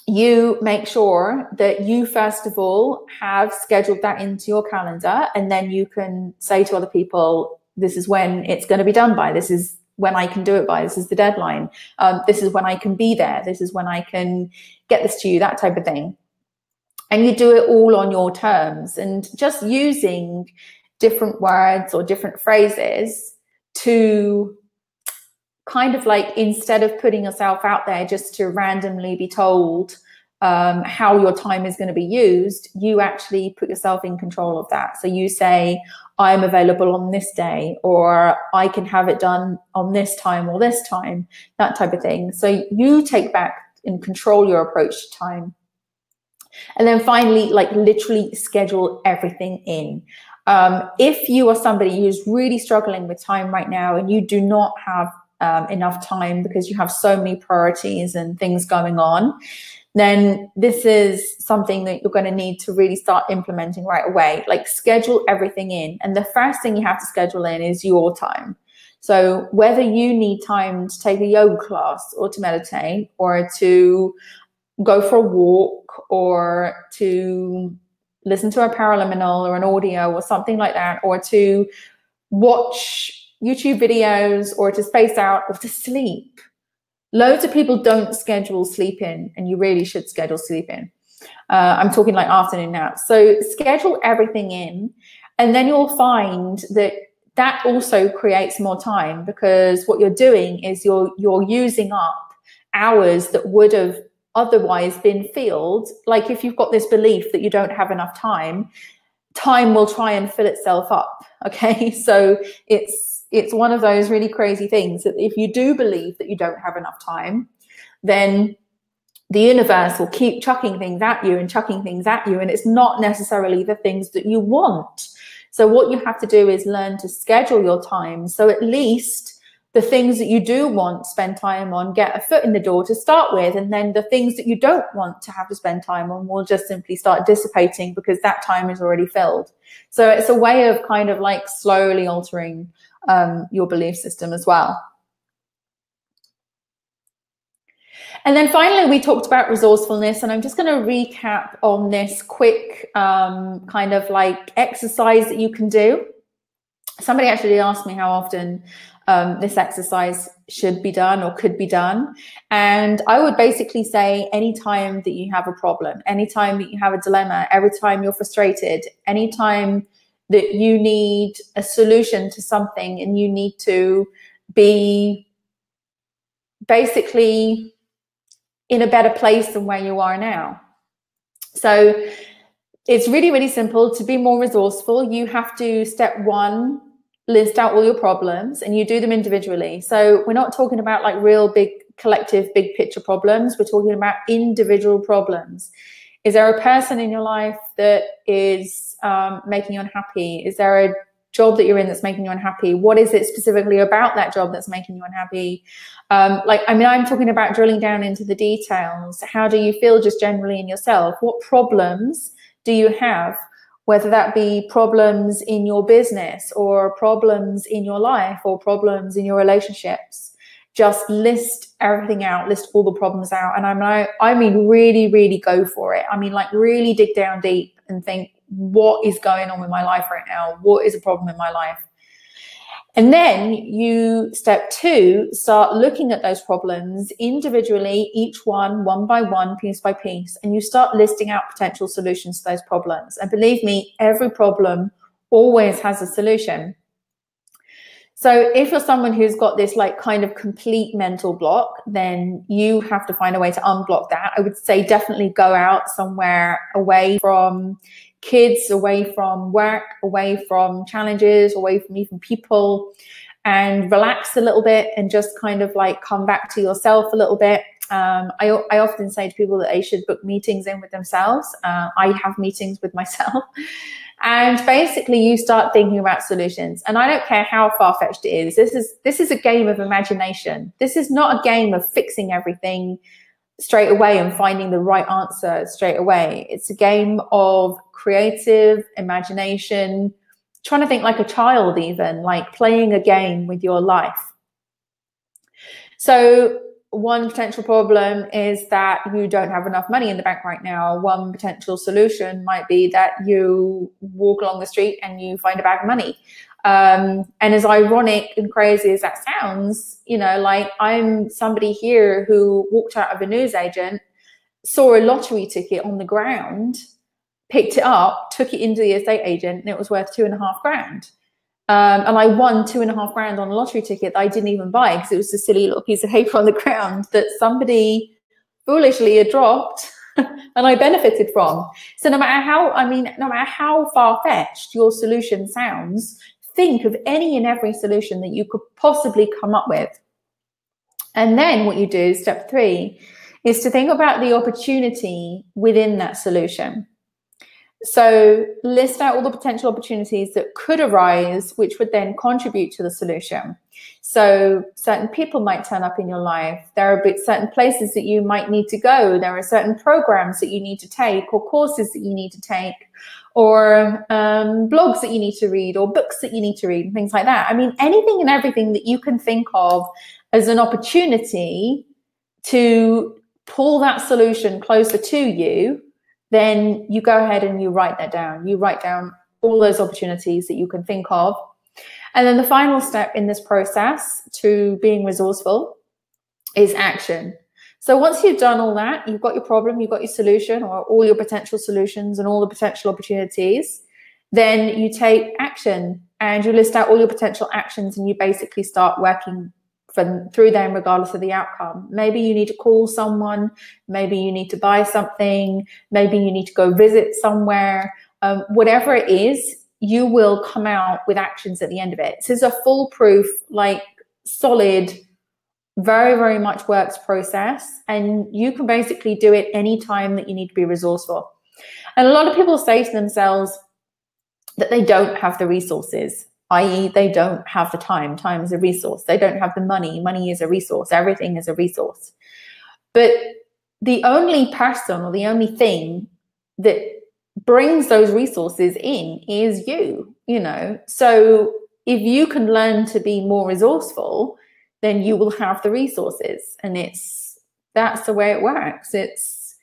you make sure that you first of all have scheduled that into your calendar, and then you can say to other people, this is when it's going to be done by, this is when I can do it by, this is the deadline, this is when I can be there, this is when I can get this to you, that type of thing. And you do it all on your terms, and just using different words or different phrases to kind of like, instead of putting yourself out there just to randomly be told how your time is going to be used, you actually put yourself in control of that. So you say, I'm available on this day, or I can have it done on this time or this time, that type of thing. So you take back and control your approach to time. And then finally, like literally schedule everything in. If you are somebody who's really struggling with time right now, and you do not have enough time because you have so many priorities and things going on, then this is something that you're going to need to really start implementing right away. Like, schedule everything in. And the first thing you have to schedule in is your time. So whether you need time to take a yoga class, or to meditate, or to go for a walk, or to listen to a paraliminal or an audio or something like that, or to watch YouTube videos, or to space out, or to sleep. Loads of people don't schedule sleep in, and you really should schedule sleep in. I'm talking like afternoon naps. So schedule everything in, and then you'll find that that also creates more time, because what you're doing is you're using up hours that would have otherwise been filled. Like, if you've got this belief that you don't have enough time, time will try and fill itself up. Okay, so it's one of those really crazy things that if you do believe that you don't have enough time, then the universe will keep chucking things at you and chucking things at you, and it's not necessarily the things that you want. So what you have to do is learn to schedule your time, so at least the things that you do want to spend time on get a foot in the door to start with, and then the things that you don't want to have to spend time on will just simply start dissipating, because that time is already filled. So it's a way of kind of like slowly altering your belief system as well. And then finally, we talked about resourcefulness, and I'm just going to recap on this quick kind of like exercise that you can do. Somebody actually asked me how often this exercise should be done or could be done. And I would basically say, anytime that you have a problem, anytime that you have a dilemma, every time you're frustrated, anytime that you need a solution to something, and you need to be basically in a better place than where you are now. So it's really, really simple. To be more resourceful, you have to, step one, list out all your problems, and you do them individually. So we're not talking about like real big collective big picture problems. We're talking about individual problems. Is there a person in your life that is making you unhappy? Is there a job that you're in that's making you unhappy? What is it specifically about that job that's making you unhappy? I'm talking about drilling down into the details. How do you feel just generally in yourself? What problems do you have? Whether that be problems in your business, or problems in your life, or problems in your relationships. Just list everything out, list all the problems out. And I mean, really, really go for it. I mean, like, really dig down deep and think, what is going on with my life right now? What is a problem in my life? And then you, step 2, start looking at those problems individually, each one by one, piece by piece, and you start listing out potential solutions to those problems. And believe me, every problem always has a solution. So if you're someone who's got this like kind of complete mental block, then you have to find a way to unblock that. I would say definitely go out somewhere away from kids, away from work, away from challenges, away from even people, and relax a little bit and just kind of like come back to yourself a little bit. I often say to people that they should book meetings in with themselves. I have meetings with myself. And basically you start thinking about solutions. And I don't care how far-fetched it is. This is a game of imagination. This is not a game of fixing everything straight away and finding the right answer straight away. It's a game of creative imagination, trying to think like a child, even like playing a game with your life. So one potential problem is that you don't have enough money in the bank right now. One potential solution might be that you walk along the street and you find a bag of money. And as ironic and crazy as that sounds, you know, like I'm somebody here who walked out of a newsagent, saw a lottery ticket on the ground, picked it up, took it into the estate agent, and it was worth $2,500. And I won $2,500 on a lottery ticket that I didn't even buy because it was a silly little piece of paper on the ground that somebody foolishly had dropped and I benefited from. So no matter how far-fetched your solution sounds, think of any and every solution that you could possibly come up with. And then what you do, step 3, is to think about the opportunity within that solution. So list out all the potential opportunities that could arise, which would then contribute to the solution. So certain people might turn up in your life. There are certain places that you might need to go. There are certain programs that you need to take, or courses that you need to take, or blogs that you need to read, or books that you need to read, and things like that. I mean, anything and everything that you can think of as an opportunity to pull that solution closer to you, then you go ahead and you write that down. You write down all those opportunities that you can think of. And then the final step in this process to being resourceful is action. So once you've done all that, you've got your problem, you've got your solution, or all your potential solutions and all the potential opportunities, then you take action and you list out all your potential actions and you basically start working through them regardless of the outcome. Maybe you need to call someone, maybe you need to buy something, maybe you need to go visit somewhere. Whatever it is, you will come out with actions at the end of it. This is a foolproof, like solid, very, very much works process, and you can basically do it anytime that you need to be resourceful. And a lot of people say to themselves that they don't have the resources, i.e. they don't have the time. Time is a resource. They don't have the money. Money is a resource. Everything is a resource. But the only person or the only thing that brings those resources in is you, you know. So if you can learn to be more resourceful, then you will have the resources. And that's the way it works. It's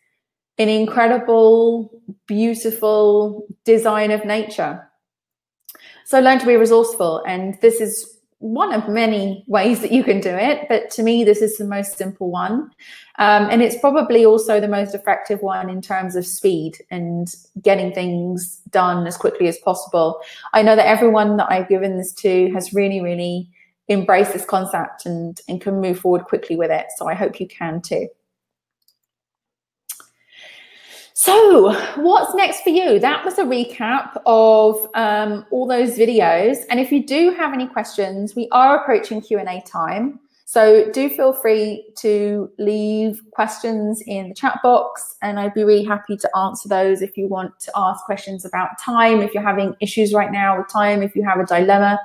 an incredible, beautiful design of nature. So learn to be resourceful, and this is one of many ways that you can do it, but to me this is the most simple one, and it's probably also the most effective one in terms of speed and getting things done as quickly as possible. I know that everyone that I've given this to has really, really embraced this concept and can move forward quickly with it, so I hope you can too. So what's next for you? That was a recap of all those videos. And if you do have any questions, we are approaching Q&A time. So do feel free to leave questions in the chat box, and I'd be really happy to answer those. If you want to ask questions about time, if you're having issues right now with time, if you have a dilemma,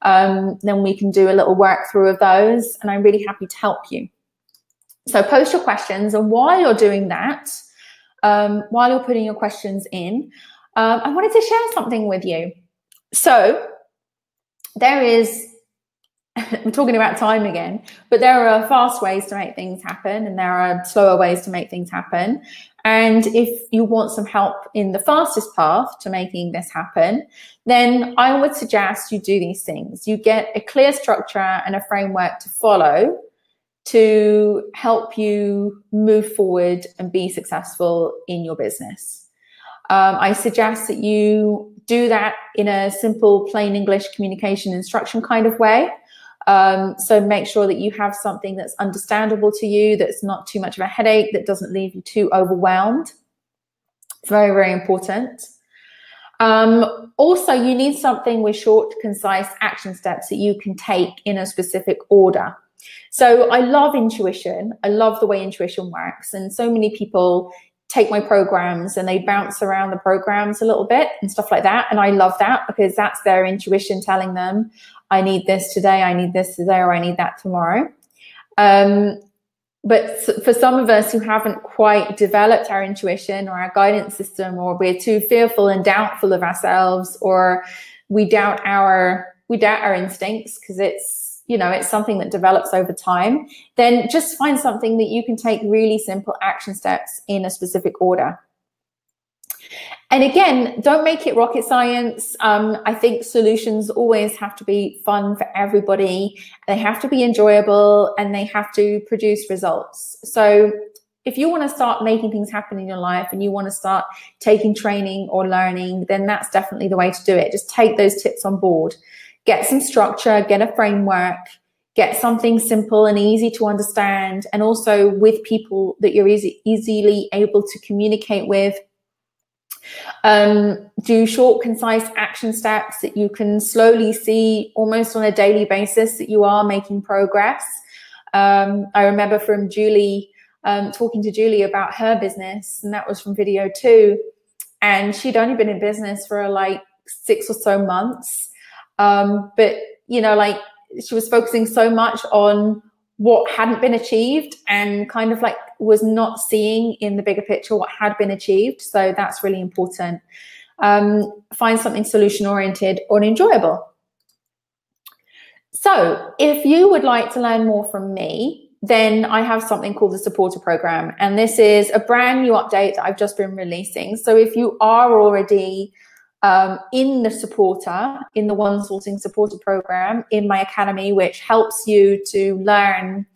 then we can do a little work through of those, and I'm really happy to help you. So post your questions, and while you're doing that, while you're putting your questions in, I wanted to share something with you. So there is, I'm talking about time again, but there are fast ways to make things happen and there are slower ways to make things happen. And if you want some help in the fastest path to making this happen, then I would suggest you do these things. You get a clear structure and a framework to follow to help you move forward and be successful in your business. I suggest that you do that in a simple, plain English communication instruction kind of way. So make sure that you have something that's understandable to you, that's not too much of a headache, that doesn't leave you too overwhelmed. It's very, very important. Also, you need something with short, concise action steps that you can take in a specific order. So I love intuition. I love the way intuition works. And so many people take my programs and they bounce around the programs a little bit and stuff like that. And I love that because that's their intuition telling them, I need this today, I need this today, or I need that tomorrow. But for some of us who haven't quite developed our intuition or our guidance system, or we're too fearful and doubtful of ourselves, or we doubt our instincts because it's something that develops over time, then just find something that you can take really simple action steps in a specific order. And again, don't make it rocket science. I think solutions always have to be fun for everybody. They have to be enjoyable and they have to produce results. So if you want to start making things happen in your life and you want to start taking training or learning, then that's definitely the way to do it. Just take those tips on board. Get some structure, get a framework, get something simple and easy to understand, and also with people that you're easily able to communicate with. Do short, concise action steps that you can slowly see almost on a daily basis that you are making progress. I remember from Julie, talking to Julie about her business, and that was from video 2. And she'd only been in business for like 6 or so months. But she was focusing so much on what hadn't been achieved and kind of like was not seeing in the bigger picture what had been achieved. So that's really important. Find something solution oriented or enjoyable. So if you would like to learn more from me, then I have something called the Supporter Program. And this is a brand new update that I've just been releasing. So if you are already in the One Sourcing Supporter Program in my academy, which helps you to learn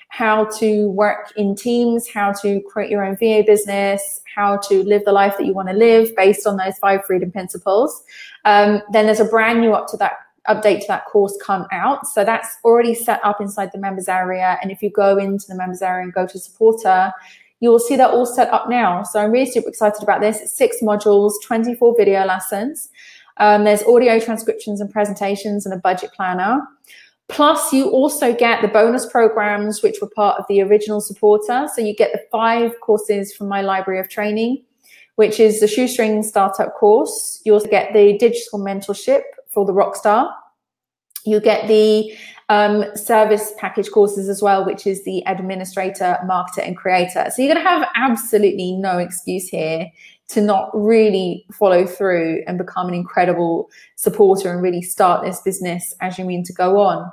how to work in teams, how to create your own VA business, how to live the life that you want to live based on those 5 freedom principles, then there's a brand new update to that course come out. So that's already set up inside the members area. And if you go into the members area and go to supporter, you will see that all set up now. So I'm really super excited about this. It's 6 modules, 24 video lessons. There's audio transcriptions and presentations and a budget planner. Plus, you also get the bonus programs, which were part of the original supporter. So you get the 5 courses from my library of training, which is the Shoestring Startup course. You also get the digital mentorship for the Rockstar. You get the service package courses as well, which is the administrator, marketer, and creator. So you're going to have absolutely no excuse here to not really follow through and become an incredible supporter and really start this business as you mean to go on.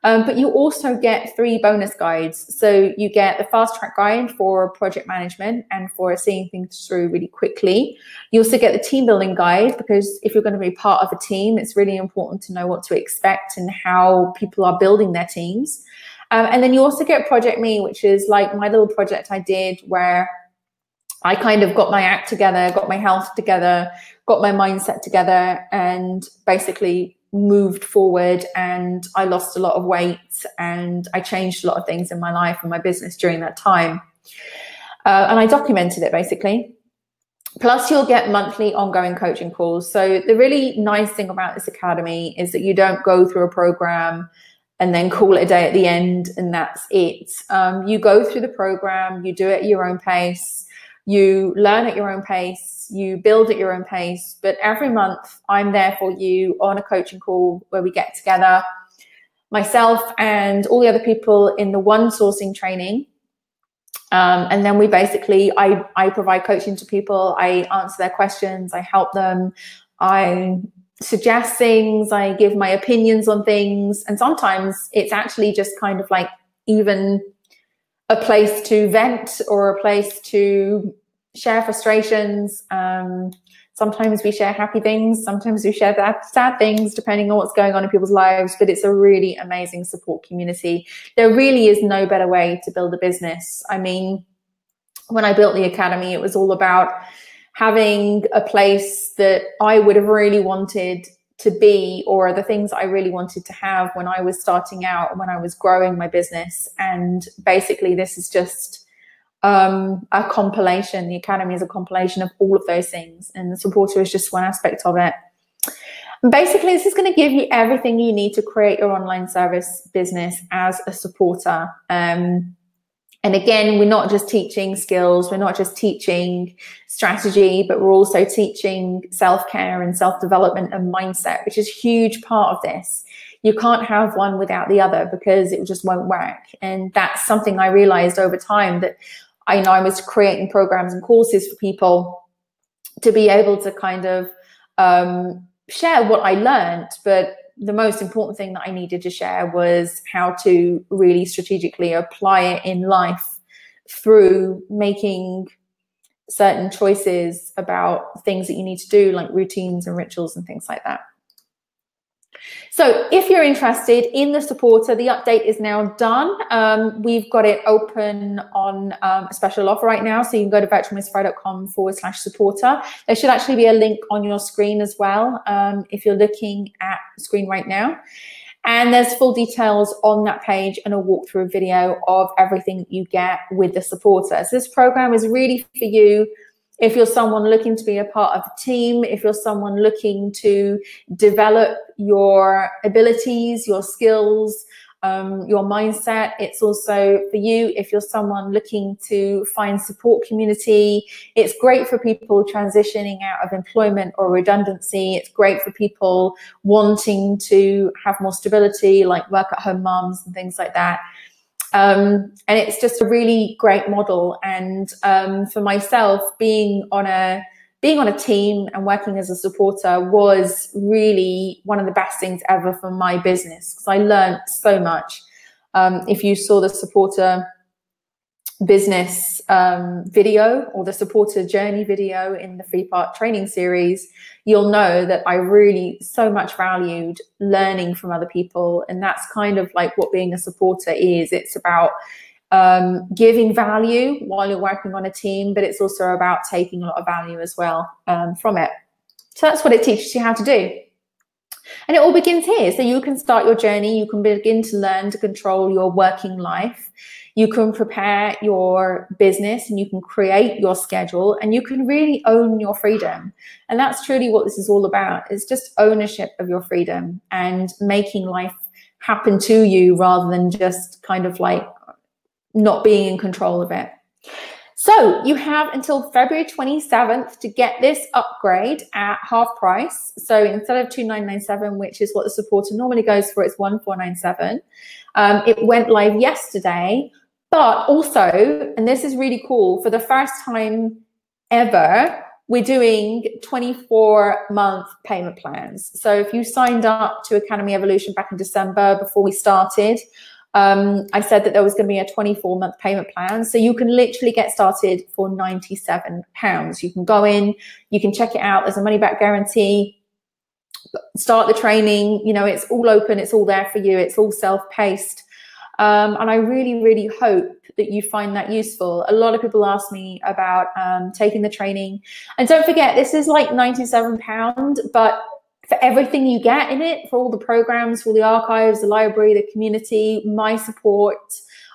But you also get 3 bonus guides. So you get the fast track guide for project management and for seeing things through really quickly. You also get the team building guide, because if you're going to be part of a team, it's really important to know what to expect and how people are building their teams. And then you also get Project Me, which is like my little project I did where I kind of got my act together, got my health together, got my mindset together, and basically moved forward, and I lost a lot of weight and I changed a lot of things in my life and my business during that time. And I documented it basically. Plus you'll get monthly ongoing coaching calls. So the really nice thing about this academy is that you don't go through a program and then call it a day at the end and that's it. You go through the program, you do it at your own pace, you learn at your own pace, you build at your own pace, but every month I'm there for you on a coaching call where we get together, myself and all the other people in the One Sourcing training. And then we basically, I provide coaching to people, I answer their questions, I help them, I suggest things, I give my opinions on things. And sometimes it's actually just kind of like even a place to vent or a place to share frustrations. Sometimes we share happy things. Sometimes we share sad things, depending on what's going on in people's lives. But it's a really amazing support community. There really is no better way to build a business. I mean, when I built the academy, it was all about having a place that I would have really wanted to be, or the things I really wanted to have when I was starting out, when I was growing my business. And basically, this is just a compilation. The academy is a compilation of all of those things, and the supporter is just one aspect of it. And basically, this is going to give you everything you need to create your online service business as a supporter. And again, we're not just teaching skills, we're not just teaching strategy, but we're also teaching self-care and self-development and mindset, which is a huge part of this. You can't have one without the other, because it just won't work. And that's something I realized over time, that I was creating programs and courses for people to be able to kind of share what I learned. But the most important thing that I needed to share was how to really strategically apply it in life through making certain choices about things that you need to do, like routines and rituals and things like that. So if you're interested in the supporter, the update is now done. We've got it open on a special offer right now. So you can go to virtualmysfire.com/supporter. There should actually be a link on your screen as well, if you're looking at the screen right now. And there's full details on that page and a walkthrough video of everything that you get with the supporter. So this program is really for you if you're someone looking to be a part of a team, if you're someone looking to develop your abilities, your skills, your mindset. It's also for you if you're someone looking to find support community. It's great for people transitioning out of employment or redundancy. It's great for people wanting to have more stability, like work-at-home moms and things like that. And it's just a really great model. And for myself, being on a team and working as a supporter was really one of the best things ever for my business, because I learned so much. If you saw the supporter business video or the supporter journey video in the 3-part training series, you'll know that I really so much valued learning from other people. And that's kind of like what being a supporter is. It's about giving value while you're working on a team, but it's also about taking a lot of value as well from it. So that's what it teaches you how to do. And it all begins here. So you can start your journey. You can begin to learn to control your working life. You can prepare your business, and you can create your schedule, and you can really own your freedom. And that's truly what this is all about. It's just ownership of your freedom and making life happen to you, rather than just kind of like not being in control of it. So you have until February 27th to get this upgrade at half price. So instead of $2,997, which is what the supporter normally goes for, it's $1,497. It went live yesterday, but also, and this is really cool, for the first time ever, we're doing 24-month payment plans. So if you signed up to Academy Evolution back in December before we started, I said that there was going to be a 24-month payment plan. So you can literally get started for £97. You can go in, you can check it out. There's a money back guarantee. Start the training. You know, it's all open. It's all there for you. It's all self-paced. And I really, really hope that you find that useful. A lot of people ask me about taking the training. And don't forget, this is like £97, but for everything you get in it, for all the programs, for all the archives, the library, the community, my support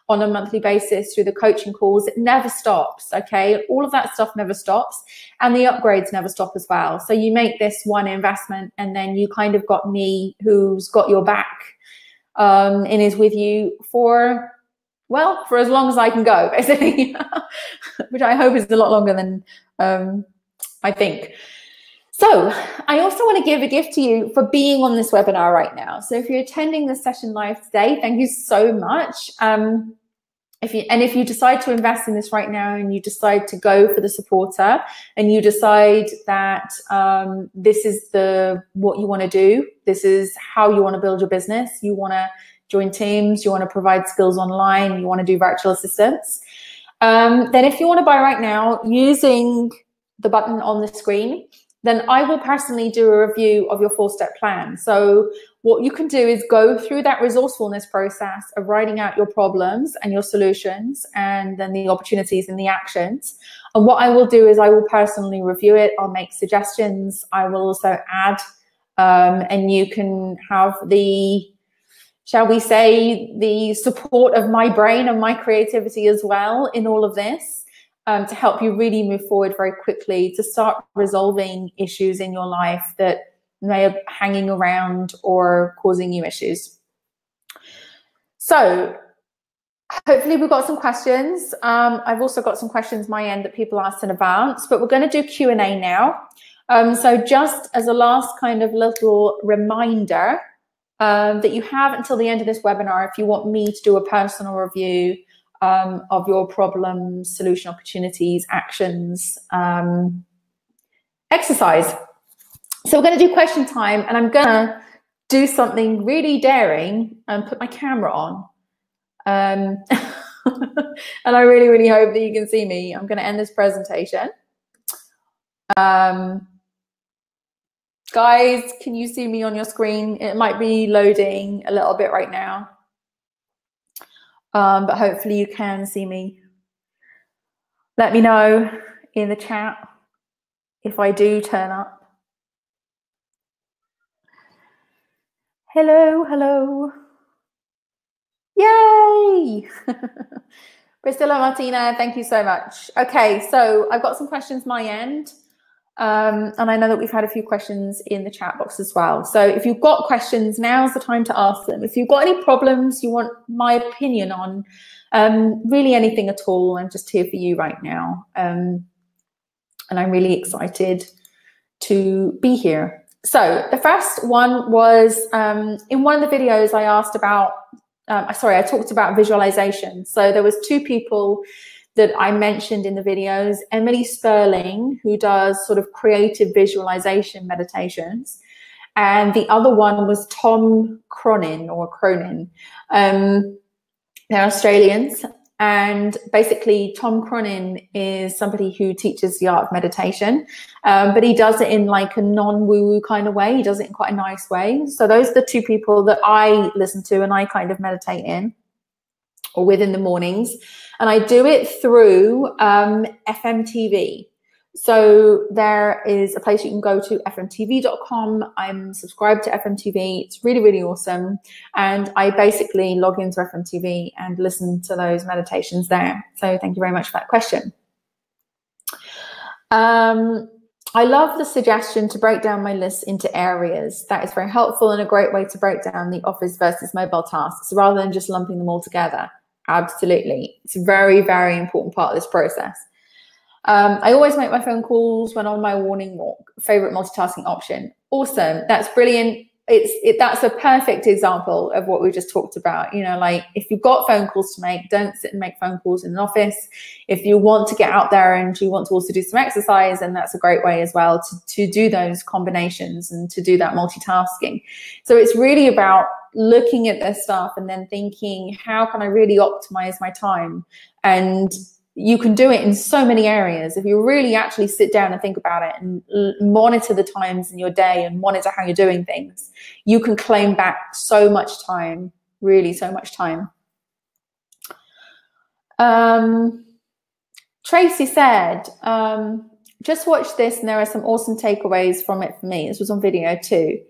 on a monthly basis through the coaching calls, it never stops, okay? All of that stuff never stops, and the upgrades never stop as well. So you make this one investment, and then you kind of got me who's got your back and is with you for, well, for as long as I can go, basically, which I hope is a lot longer than I think. So I also want to give a gift to you for being on this webinar right now. So if you're attending this session live today, thank you so much. If you decide to invest in this right now, and you decide to go for the supporter, and you decide that this is what you want to do, this is how you want to build your business, you want to join teams, you want to provide skills online, you want to do virtual assistants, then if you want to buy right now using the button on the screen, then I will personally do a review of your 4-step plan. So what you can do is go through that resourcefulness process of writing out your problems and your solutions, and then the opportunities and the actions. And what I will do is I will personally review it. I'll make suggestions. I will also add, and you can have the, shall we say, the support of my brain and my creativity as well in all of this, to help you really move forward very quickly, to start resolving issues in your life that may be hanging around or causing you issues. So hopefully we've got some questions. I've also got some questions my end that people asked in advance, but we're going to do Q&A now. So just as a last kind of little reminder, that you have until the end of this webinar if you want me to do a personal review of your problems, solution opportunities, actions, exercise. So we're going to do question time, and I'm going to do something really daring and put my camera on. And I really, really hope that you can see me. I'm going to end this presentation. Guys, can you see me on your screen? It might be loading a little bit right now. But hopefully you can see me. Let me know in the chat if I do turn up. Hello, hello. Yay! Priscilla Martina, thank you so much. Okay, so I've got some questions my end. And I know that we've had a few questions in the chat box as well. So if you've got questions, now's the time to ask them. If you've got any problems you want my opinion on, really anything at all, I'm just here for you right now. And I'm really excited to be here. So the first one was, in one of the videos I asked about, I talked about visualization. So there was 2 people that I mentioned in the videos, Emily Sperling, who does sort of creative visualization meditations, and the other one was Tom Cronin. They're Australians, and basically Tom Cronin is somebody who teaches the art of meditation, but he does it in like a non-woo-woo kind of way. He does it in quite a nice way. So those are the 2 people that I listen to and I kind of meditate in or with in the mornings. And I do it through FMTV. So there is a place you can go to, fmtv.com. I'm subscribed to FMTV. It's really, really awesome. And I basically log into FMTV and listen to those meditations there. So thank you very much for that question. I love the suggestion to break down my list into areas. That is very helpful and a great way to break down the office versus mobile tasks rather than just lumping them all together. Absolutely. It's a very, very important part of this process. I always make my phone calls when on my morning walk. Favorite multitasking option. Awesome. That's brilliant. That's a perfect example of what we just talked about. You know, like if you've got phone calls to make, don't sit and make phone calls in an office. If you want to get out there and you want to also do some exercise, and that's a great way as well to do those combinations and to do that multitasking. So it's really about looking at this stuff and then thinking, how can I really optimize my time? And you can do it in so many areas. If you really actually sit down and think about it and monitor the times in your day and monitor how you're doing things, you can claim back so much time, really so much time. Tracy said, just watch this and there are some awesome takeaways from it for me. This was on video too.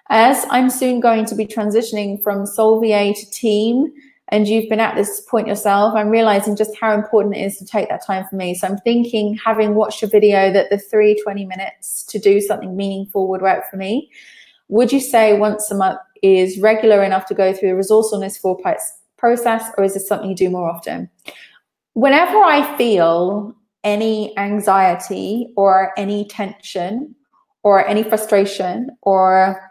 As I'm soon going to be transitioning from sole VA to team, and you've been at this point yourself, I'm realizing just how important it is to take that time for me. So I'm thinking, having watched your video, that the 20 minutes to do something meaningful would work for me. Would you say once a month is regular enough to go through the resourcefulness process, or is this something you do more often? Whenever I feel any anxiety or any tension or any frustration, or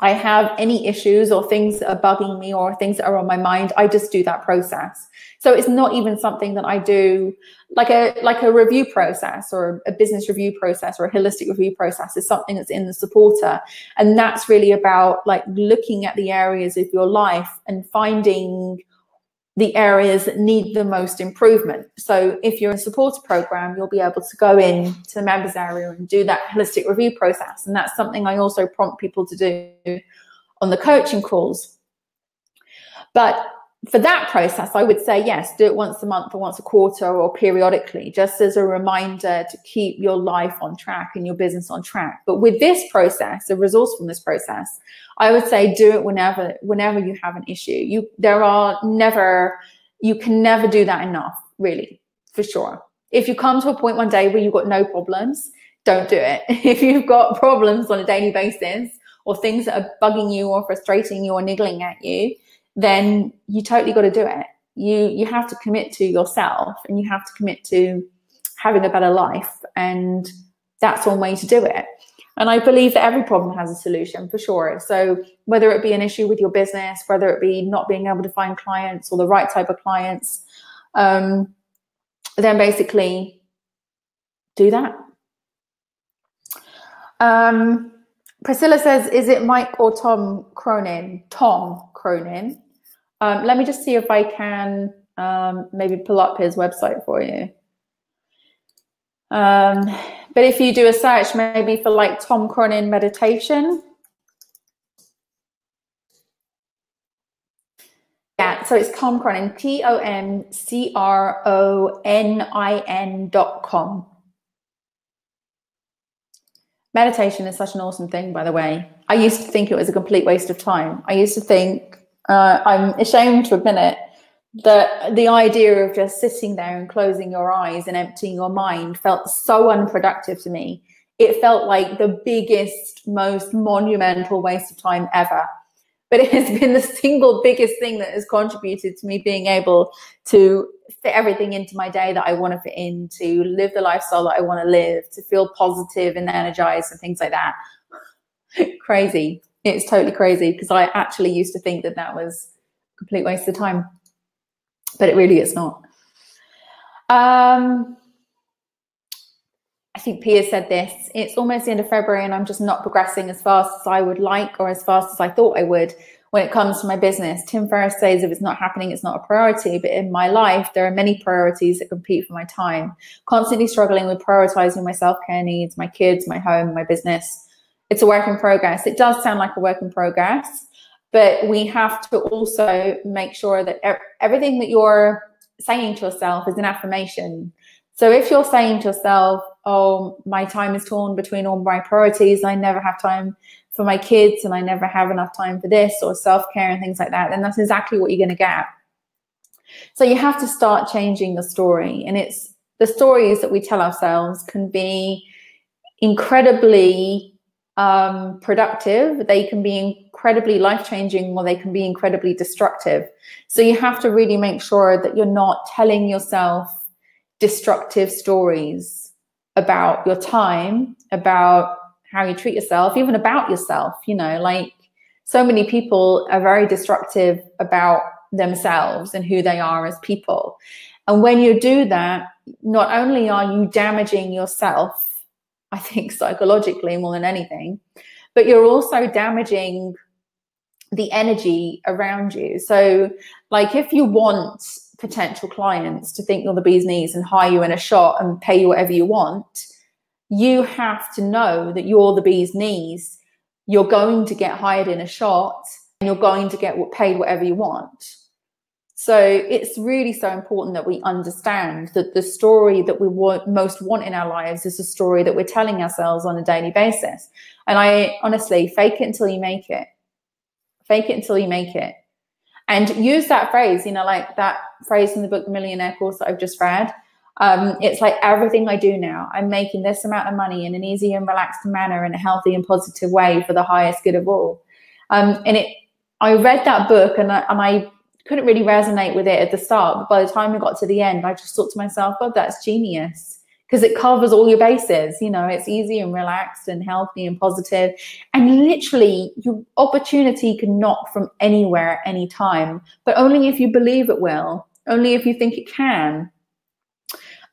I have any issues or things that are bugging me or things that are on my mind, I just do that process. So it's not even something that I do like a review process or a business review process or a holistic review process. Is something that's in the supporter. And that's really about like looking at the areas of your life and finding the areas that need the most improvement. So if you're in a supporter program, you'll be able to go in to the members area and do that holistic review process. And that's something I also prompt people to do on the coaching calls. But for that process, I would say, yes, do it once a month or once a quarter or periodically, just as a reminder to keep your life on track and your business on track. But with this process, the resourcefulness process, I would say do it whenever you have an issue. You can never do that enough, really, for sure. If you come to a point one day where you've got no problems, don't do it. If you've got problems on a daily basis or things that are bugging you or frustrating you or niggling at you, then you totally got to do it. You have to commit to yourself, and you have to commit to having a better life, and that's one way to do it. And I believe that every problem has a solution, for sure. So whether it be an issue with your business, whether it be not being able to find clients or the right type of clients, then basically do that. Priscilla says, is it Mike or Tom Cronin? Tom Cronin. Let me just see if I can maybe pull up his website for you. But if you do a search maybe for like Tom Cronin meditation. Yeah, so it's Tom Cronin, TOMCRONIN.com. Meditation is such an awesome thing, by the way. I used to think it was a complete waste of time. I used to think, I'm ashamed to admit it, that the idea of just sitting there and closing your eyes and emptying your mind felt so unproductive to me. It felt like the biggest, most monumental waste of time ever. But it has been the single biggest thing that has contributed to me being able to fit everything into my day that I want to fit in, to live the lifestyle that I want to live, to feel positive and energized and things like that. Crazy. It's totally crazy, because I actually used to think that that was a complete waste of time. But it really is not. I think Pia said this, it's almost the end of February and I'm just not progressing as fast as I would like, or as fast as I thought I would when it comes to my business. Tim Ferriss says if it's not happening, it's not a priority. But in my life, there are many priorities that compete for my time. Constantly struggling with prioritizing my self-care needs, my kids, my home, my business. It's a work in progress. It does sound like a work in progress, but we have to also make sure that everything that you're saying to yourself is an affirmation. So if you're saying to yourself, oh, my time is torn between all my priorities, I never have time for my kids and I never have enough time for this, or self-care and things like that, then that's exactly what you're going to get. So you have to start changing the story. And it's the stories that we tell ourselves can be incredibly productive. They can be incredibly life-changing, or they can be incredibly destructive. So you have to really make sure that you're not telling yourself destructive stories about your time, about how you treat yourself, even about yourself. You know, like so many people are very destructive about themselves and who they are as people. And when you do that, not only are you damaging yourself, I think psychologically more than anything, but you're also damaging the energy around you. So like if you want potential clients to think you're the bee's knees and hire you in a shot and pay you whatever you want, you have to know that you're the bee's knees. You're going to get hired in a shot and you're going to get paid whatever you want. So it's really so important that we understand that the story that we most want in our lives is a story that we're telling ourselves on a daily basis. And I honestly, fake it until you make it. Fake it until you make it. And use that phrase, you know, like that phrase in the book, The Millionaire Course that I've just read. It's like everything I do now, I'm making this amount of money in an easy and relaxed manner, in a healthy and positive way for the highest good of all. I read that book and I couldn't really resonate with it at the start, but by the time I got to the end, I just thought to myself, God, that's genius, because it covers all your bases. You know, it's easy and relaxed and healthy and positive, and literally your opportunity can knock from anywhere, anytime, but only if you believe it will, only if you think it can.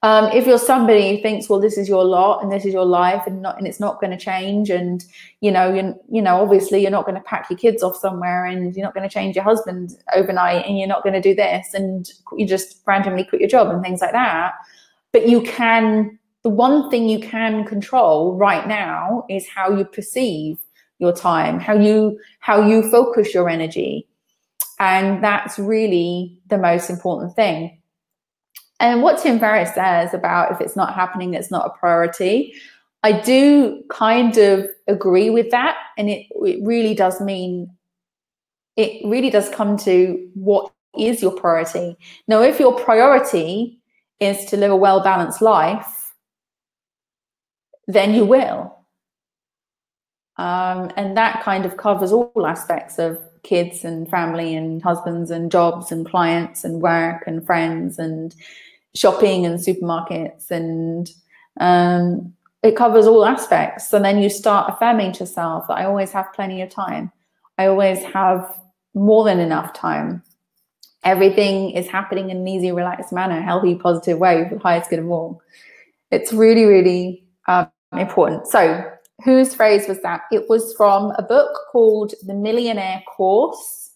If you're somebody who thinks, well, this is your lot and this is your life, and it's not going to change, and obviously you're not going to pack your kids off somewhere, and you're not going to change your husband overnight, and you're not going to do this, and you just randomly quit your job and things like that. But you can. The one thing you can control right now is how you perceive your time, how you focus your energy, and that's really the most important thing. And what Tim Ferriss says about if it's not happening, it's not a priority, I do kind of agree with that. And it really does mean, it really does come to what is your priority. Now, if your priority is to live a well-balanced life, then you will. And that kind of covers all aspects of kids and family and husbands and jobs and clients and work and friends and shopping and supermarkets, and it covers all aspects. So then you start affirming to yourself that I always have plenty of time. I always have more than enough time. Everything is happening in an easy, relaxed manner, healthy, positive way for the highest good of all. It's really, really important. So whose phrase was that? It was from a book called The Millionaire Course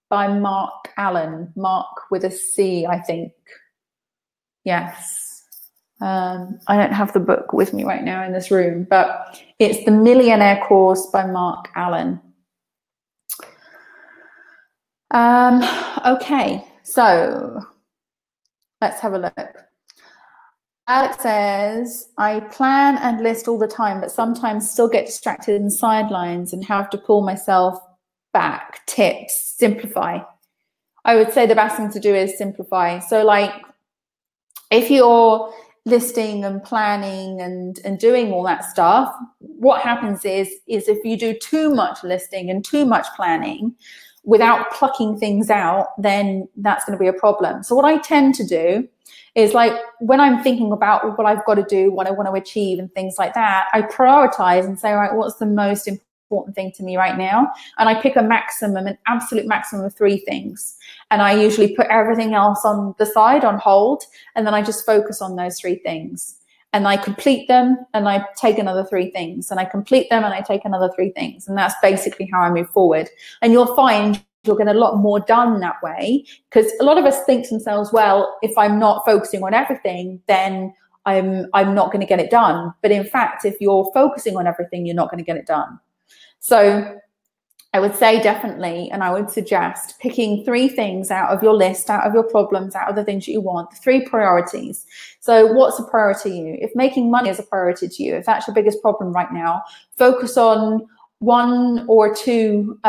by Mark Allen. Mark with a C, I think. Yes. I don't have the book with me right now in this room, but it's The Millionaire Course by Mark Allen. Okay, so let's have a look. Alex says, I plan and list all the time, but sometimes still get distracted in sidelines and have to pull myself back. Tips, simplify. I would say the best thing to do is simplify. So like, if you're listing and planning and doing all that stuff, what happens is if you do too much listing and too much planning without plucking things out, then that's going to be a problem. So what I tend to do is, like, when I'm thinking about what I've got to do, what I want to achieve and things like that, I prioritize and say, all right, what's the most important thing to me right now? And I pick an absolute maximum of 3 things. And I usually put everything else on the side, on hold, and then I just focus on those 3 things. And I complete them, and I take another 3 things, and I complete them, and I take another 3 things. And that's basically how I move forward. And you'll find you'll get a lot more done that way, because a lot of us think to themselves, well, if I'm not focusing on everything, then I'm not going to get it done. But in fact, if you're focusing on everything, you're not going to get it done. So I would say definitely, and I would suggest picking 3 things out of your list, out of your problems, out of the things that you want, 3 priorities. So what's a priority to you? If making money is a priority to you, if that's your biggest problem right now, focus on 1 or 2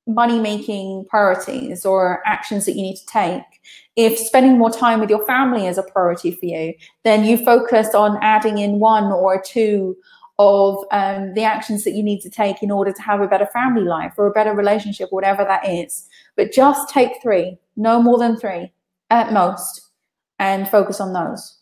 money-making priorities or actions that you need to take. If spending more time with your family is a priority for you, then you focus on adding in 1 or 2 of the actions that you need to take in order to have a better family life or a better relationship, whatever that is. But just take 3, no more than 3 at most, and focus on those.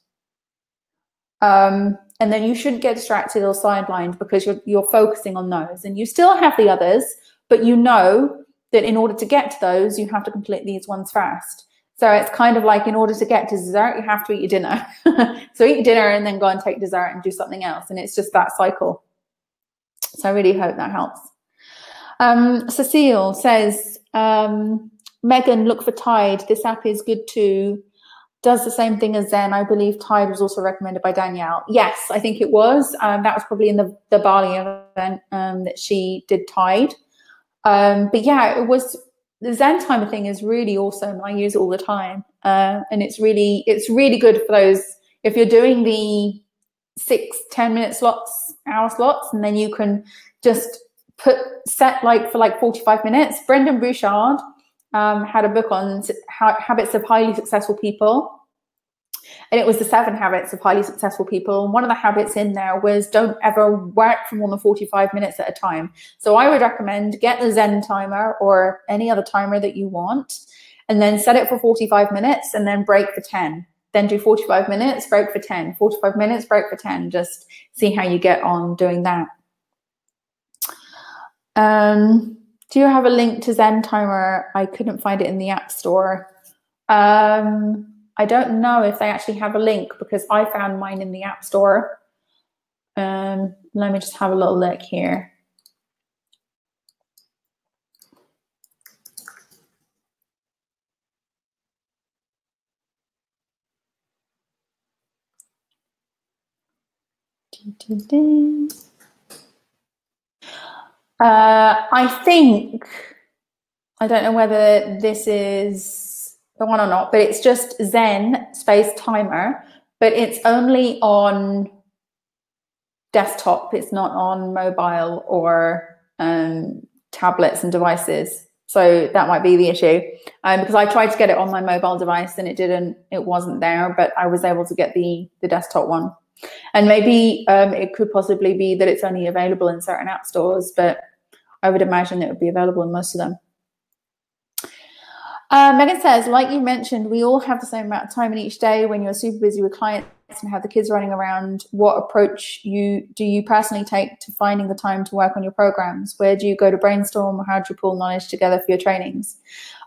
And then you shouldn't get distracted or sidelined because you're focusing on those. And you still have the others, but you know that in order to get to those, you have to complete these ones first. So it's kind of like, in order to get to dessert, you have to eat your dinner. So eat your dinner and then go and take dessert and do something else. And it's just that cycle. So I really hope that helps. Cecile says, Megan, look for Tide. This app is good too. Does the same thing as Zen. I believe Tide was also recommended by Danielle. Yes, I think it was. That was probably in the Bali event that she did Tide. But yeah, it was, the Zen timer thing is really awesome. I use it all the time. And it's really good for those, if you're doing the 6-10 minute slots, hour slots, and then you can just set like for 45 minutes. Brendan Bouchard had a book on habits of highly successful people. And it was the 7 habits of highly successful people. And one of the habits in there was don't ever work for more than 45 minutes at a time. So I would recommend get the Zen timer or any other timer that you want, and then set it for 45 minutes and then break for 10. Then do 45 minutes, break for 10, 45 minutes, break for 10. Just see how you get on doing that. Do you have a link to Zen timer? I couldn't find it in the App Store. I don't know if they actually have a link because I found mine in the App Store. Let me just have a little look here. I think, I don't know whether this is the one or not, but it's just Zen space timer, but it's only on desktop. It's not on mobile or tablets and devices. So that might be the issue, because I tried to get it on my mobile device and it wasn't there, but I was able to get the desktop one. And maybe it could possibly be that it's only available in certain app stores, but I would imagine it would be available in most of them. Megan says, like you mentioned, we all have the same amount of time in each day. When you're super busy with clients and have the kids running around, what approach do you personally take to finding the time to work on your programs? Where do you go to brainstorm, or how do you pull knowledge together for your trainings?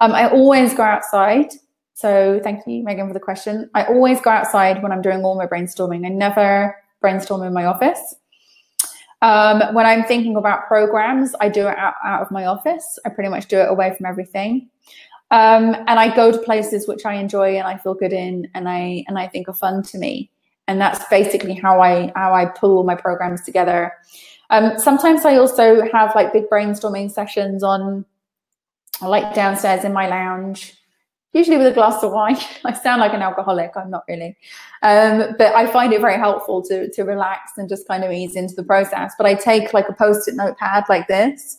I always go outside. So thank you, Megan, for the question. I always go outside when I'm doing all my brainstorming. I never brainstorm in my office. When I'm thinking about programs, I do it out of my office. I pretty much do it away from everything. And I go to places which I enjoy and I feel good in, and I think are fun to me. And that's basically how I pull all my programs together. Sometimes I also have like big brainstorming sessions like downstairs in my lounge, usually with a glass of wine. I sound like an alcoholic, I'm not really. But I find it very helpful to relax and just kind of ease into the process. But I take like a Post-it notepad like this,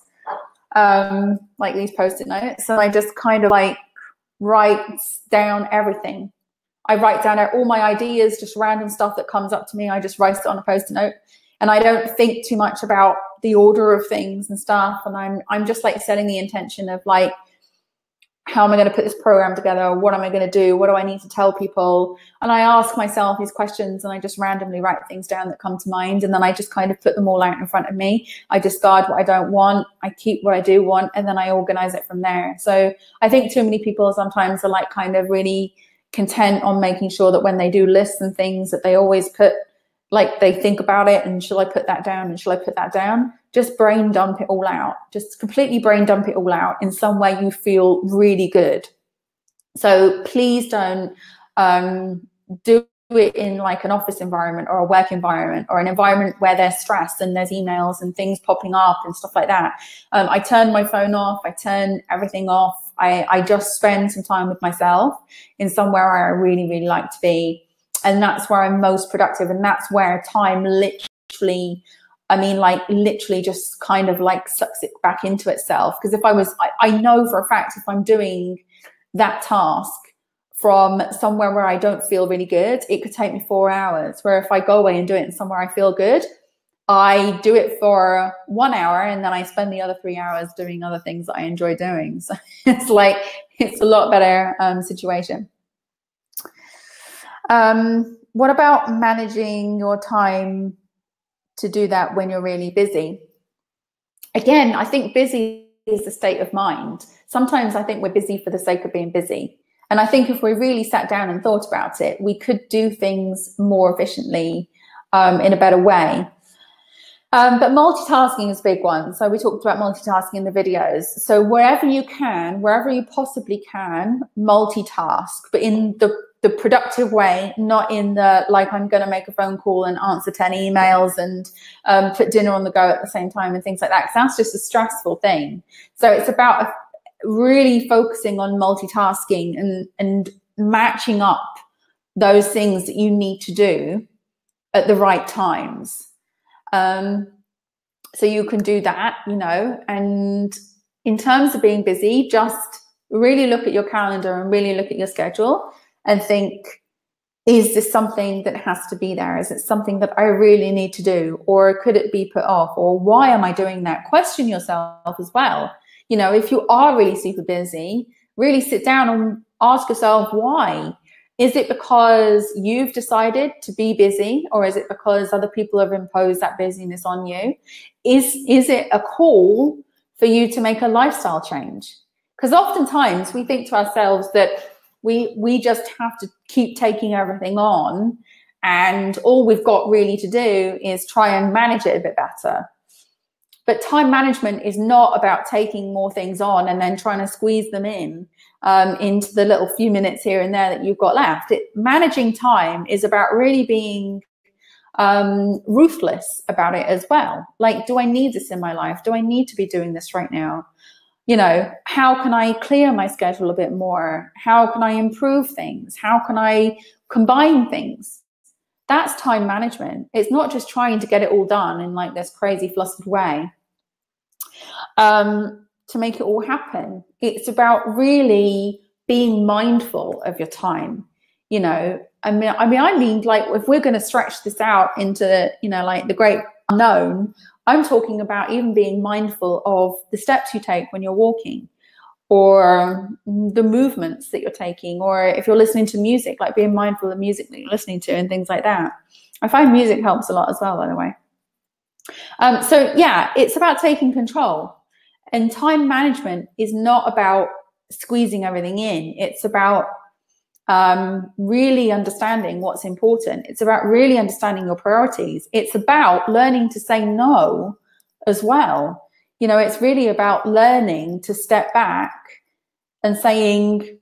like these Post-it notes, and I just kind of like write down everything. I write down all my ideas, just random stuff that comes up to me. I just write it on a Post-it note, and I don't think too much about the order of things and stuff. And I'm just like setting the intention of like, how am I going to put this program together? What am I going to do? What do I need to tell people? And I ask myself these questions, and I just randomly write things down that come to mind. And then I just kind of put them all out in front of me. I discard what I don't want. I keep what I do want, and then I organize it from there. So I think too many people sometimes are like kind of really content on making sure that when they do lists and things that they always put, like they think about it, and shall I put that down, and shall I put that down? Just brain dump it all out. Just completely brain dump it all out in some way you feel really good. So please don't do it in like an office environment or a work environment or an environment where there's stress and there's emails and things popping up and stuff like that. I turn my phone off. I turn everything off. I just spend some time with myself in somewhere where I really, really like to be. And that's where I'm most productive. And that's where time literally just kind of like sucks it back into itself. Because I know for a fact, if I'm doing that task from somewhere where I don't feel really good, it could take me 4 hours. Where if I go away and do it in somewhere I feel good, I do it for 1 hour, and then I spend the other 3 hours doing other things that I enjoy doing. So it's a lot better situation. What about managing your time to do that when you're really busy? Again, I think busy is a state of mind. Sometimes I think we're busy for the sake of being busy. And I think if we really sat down and thought about it, we could do things more efficiently in a better way. But multitasking is a big one. So we talked about multitasking in the videos. So wherever you possibly can, multitask, but in the productive way, not in the like I'm going to make a phone call and answer 10 emails and put dinner on the go at the same time and things like that, because that's just a stressful thing. So it's about really focusing on multitasking and matching up those things that you need to do at the right times. So you can do that, and in terms of being busy, just really look at your calendar and really look at your schedule and think, is this something that has to be there? Is it something that I really need to do? Or could it be put off? Or why am I doing that? Question yourself as well. If you are really super busy, really sit down and ask yourself why. Is it because you've decided to be busy, or is it because other people have imposed that busyness on you? Is it a call for you to make a lifestyle change? Because oftentimes we think to ourselves that We just have to keep taking everything on, and all we've got really to do is try and manage it a bit better. But time management is not about taking more things on and then trying to squeeze them into the little few minutes here and there that you've got left. Managing time is about really being ruthless about it as well. Like, do I need this in my life? Do I need to be doing this right now? You know, how can I clear my schedule a bit more? How can I improve things? How can I combine things? That's time management. It's not just trying to get it all done in like this crazy flustered way to make it all happen. It's about really being mindful of your time. You know, I mean, like, if we're going to stretch this out into, you know, like the great unknown, I'm talking about even being mindful of the steps you take when you're walking, or the movements that you're taking, or if you're listening to music, like being mindful of the music that you're listening to and things like that. I find music helps a lot as well, by the way. So yeah, it's about taking control. And time management is not about squeezing everything in. It's about really understanding what's important. It's about really understanding your priorities. It's about learning to say no as well. You know, it's really about learning to step back and saying,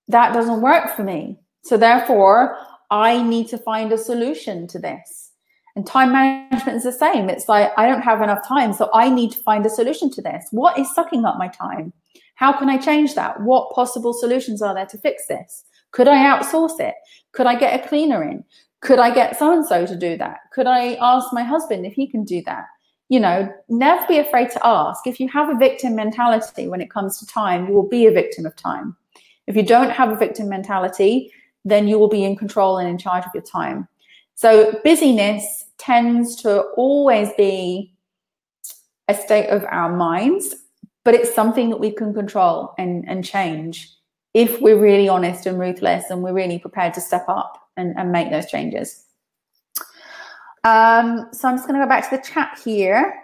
that doesn't work for me. So therefore, I need to find a solution to this. And time management is the same. It's like, I don't have enough time, so I need to find a solution to this. What is sucking up my time? How can I change that? What possible solutions are there to fix this? Could I outsource it? Could I get a cleaner in? Could I get so-and-so to do that? Could I ask my husband if he can do that? You know, never be afraid to ask. If you have a victim mentality when it comes to time, you will be a victim of time. If you don't have a victim mentality, then you will be in control and in charge of your time. So busyness tends to always be a state of our minds, but it's something that we can control and change if we're really honest and ruthless and we're really prepared to step up and make those changes. So I'm just going to go back to the chat here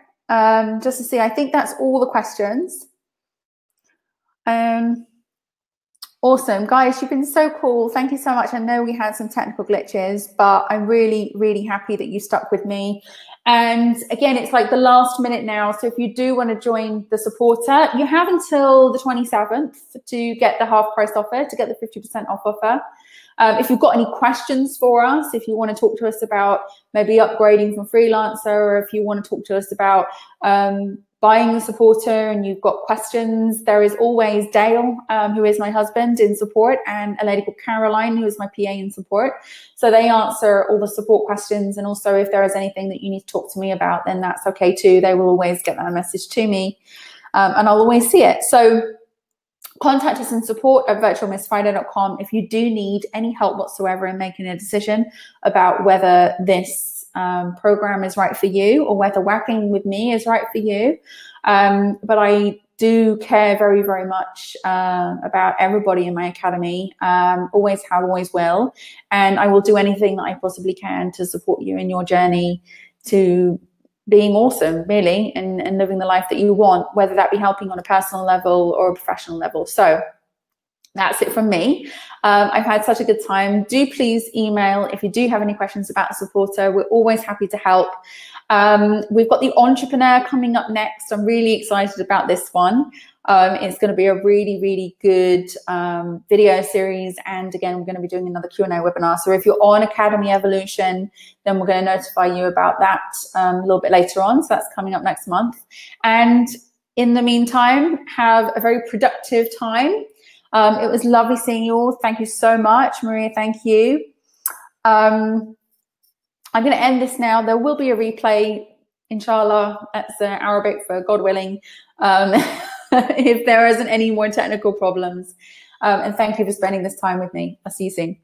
just to see. I think that's all the questions. Awesome. Guys, you've been so cool. Thank you so much. I know we had some technical glitches, but I'm really, really happy that you stuck with me. And again, it's like the last minute now. So if you do want to join the supporter, you have until the 27th to get the half price offer, to get the 50% off offer. If you've got any questions for us, if you want to talk to us about maybe upgrading from freelancer, or if you want to talk to us about buying the supporter and you've got questions, there is always Dale, who is my husband, in support, and a lady called Caroline, who is my PA in support. So they answer all the support questions. And also if there is anything that you need to talk to me about, then that's okay too. They will always get that message to me and I'll always see it. So contact us in support@virtualmissfriday.com if you do need any help whatsoever in making a decision about whether this program is right for you or whether working with me is right for you. But I do care very, very much about everybody in my academy. Always have, always will. And I will do anything that I possibly can to support you in your journey to being awesome, really, and living the life that you want, whether that be helping on a personal level or a professional level. So that's it from me. I've had such a good time. Do please email if you do have any questions about a supporter. We're always happy to help. We've got the entrepreneur coming up next. I'm really excited about this one. It's going to be a really, really good video series. And again, we're going to be doing another Q&A webinar. So if you're on Academy Evolution, then we're going to notify you about that a little bit later on. So that's coming up next month. And in the meantime, have a very productive time. It was lovely seeing you all. Thank you so much. Maria, thank you. I'm going to end this now. There will be a replay, inshallah. That's Arabic for God willing, if there isn't any more technical problems. And thank you for spending this time with me. I'll see you soon.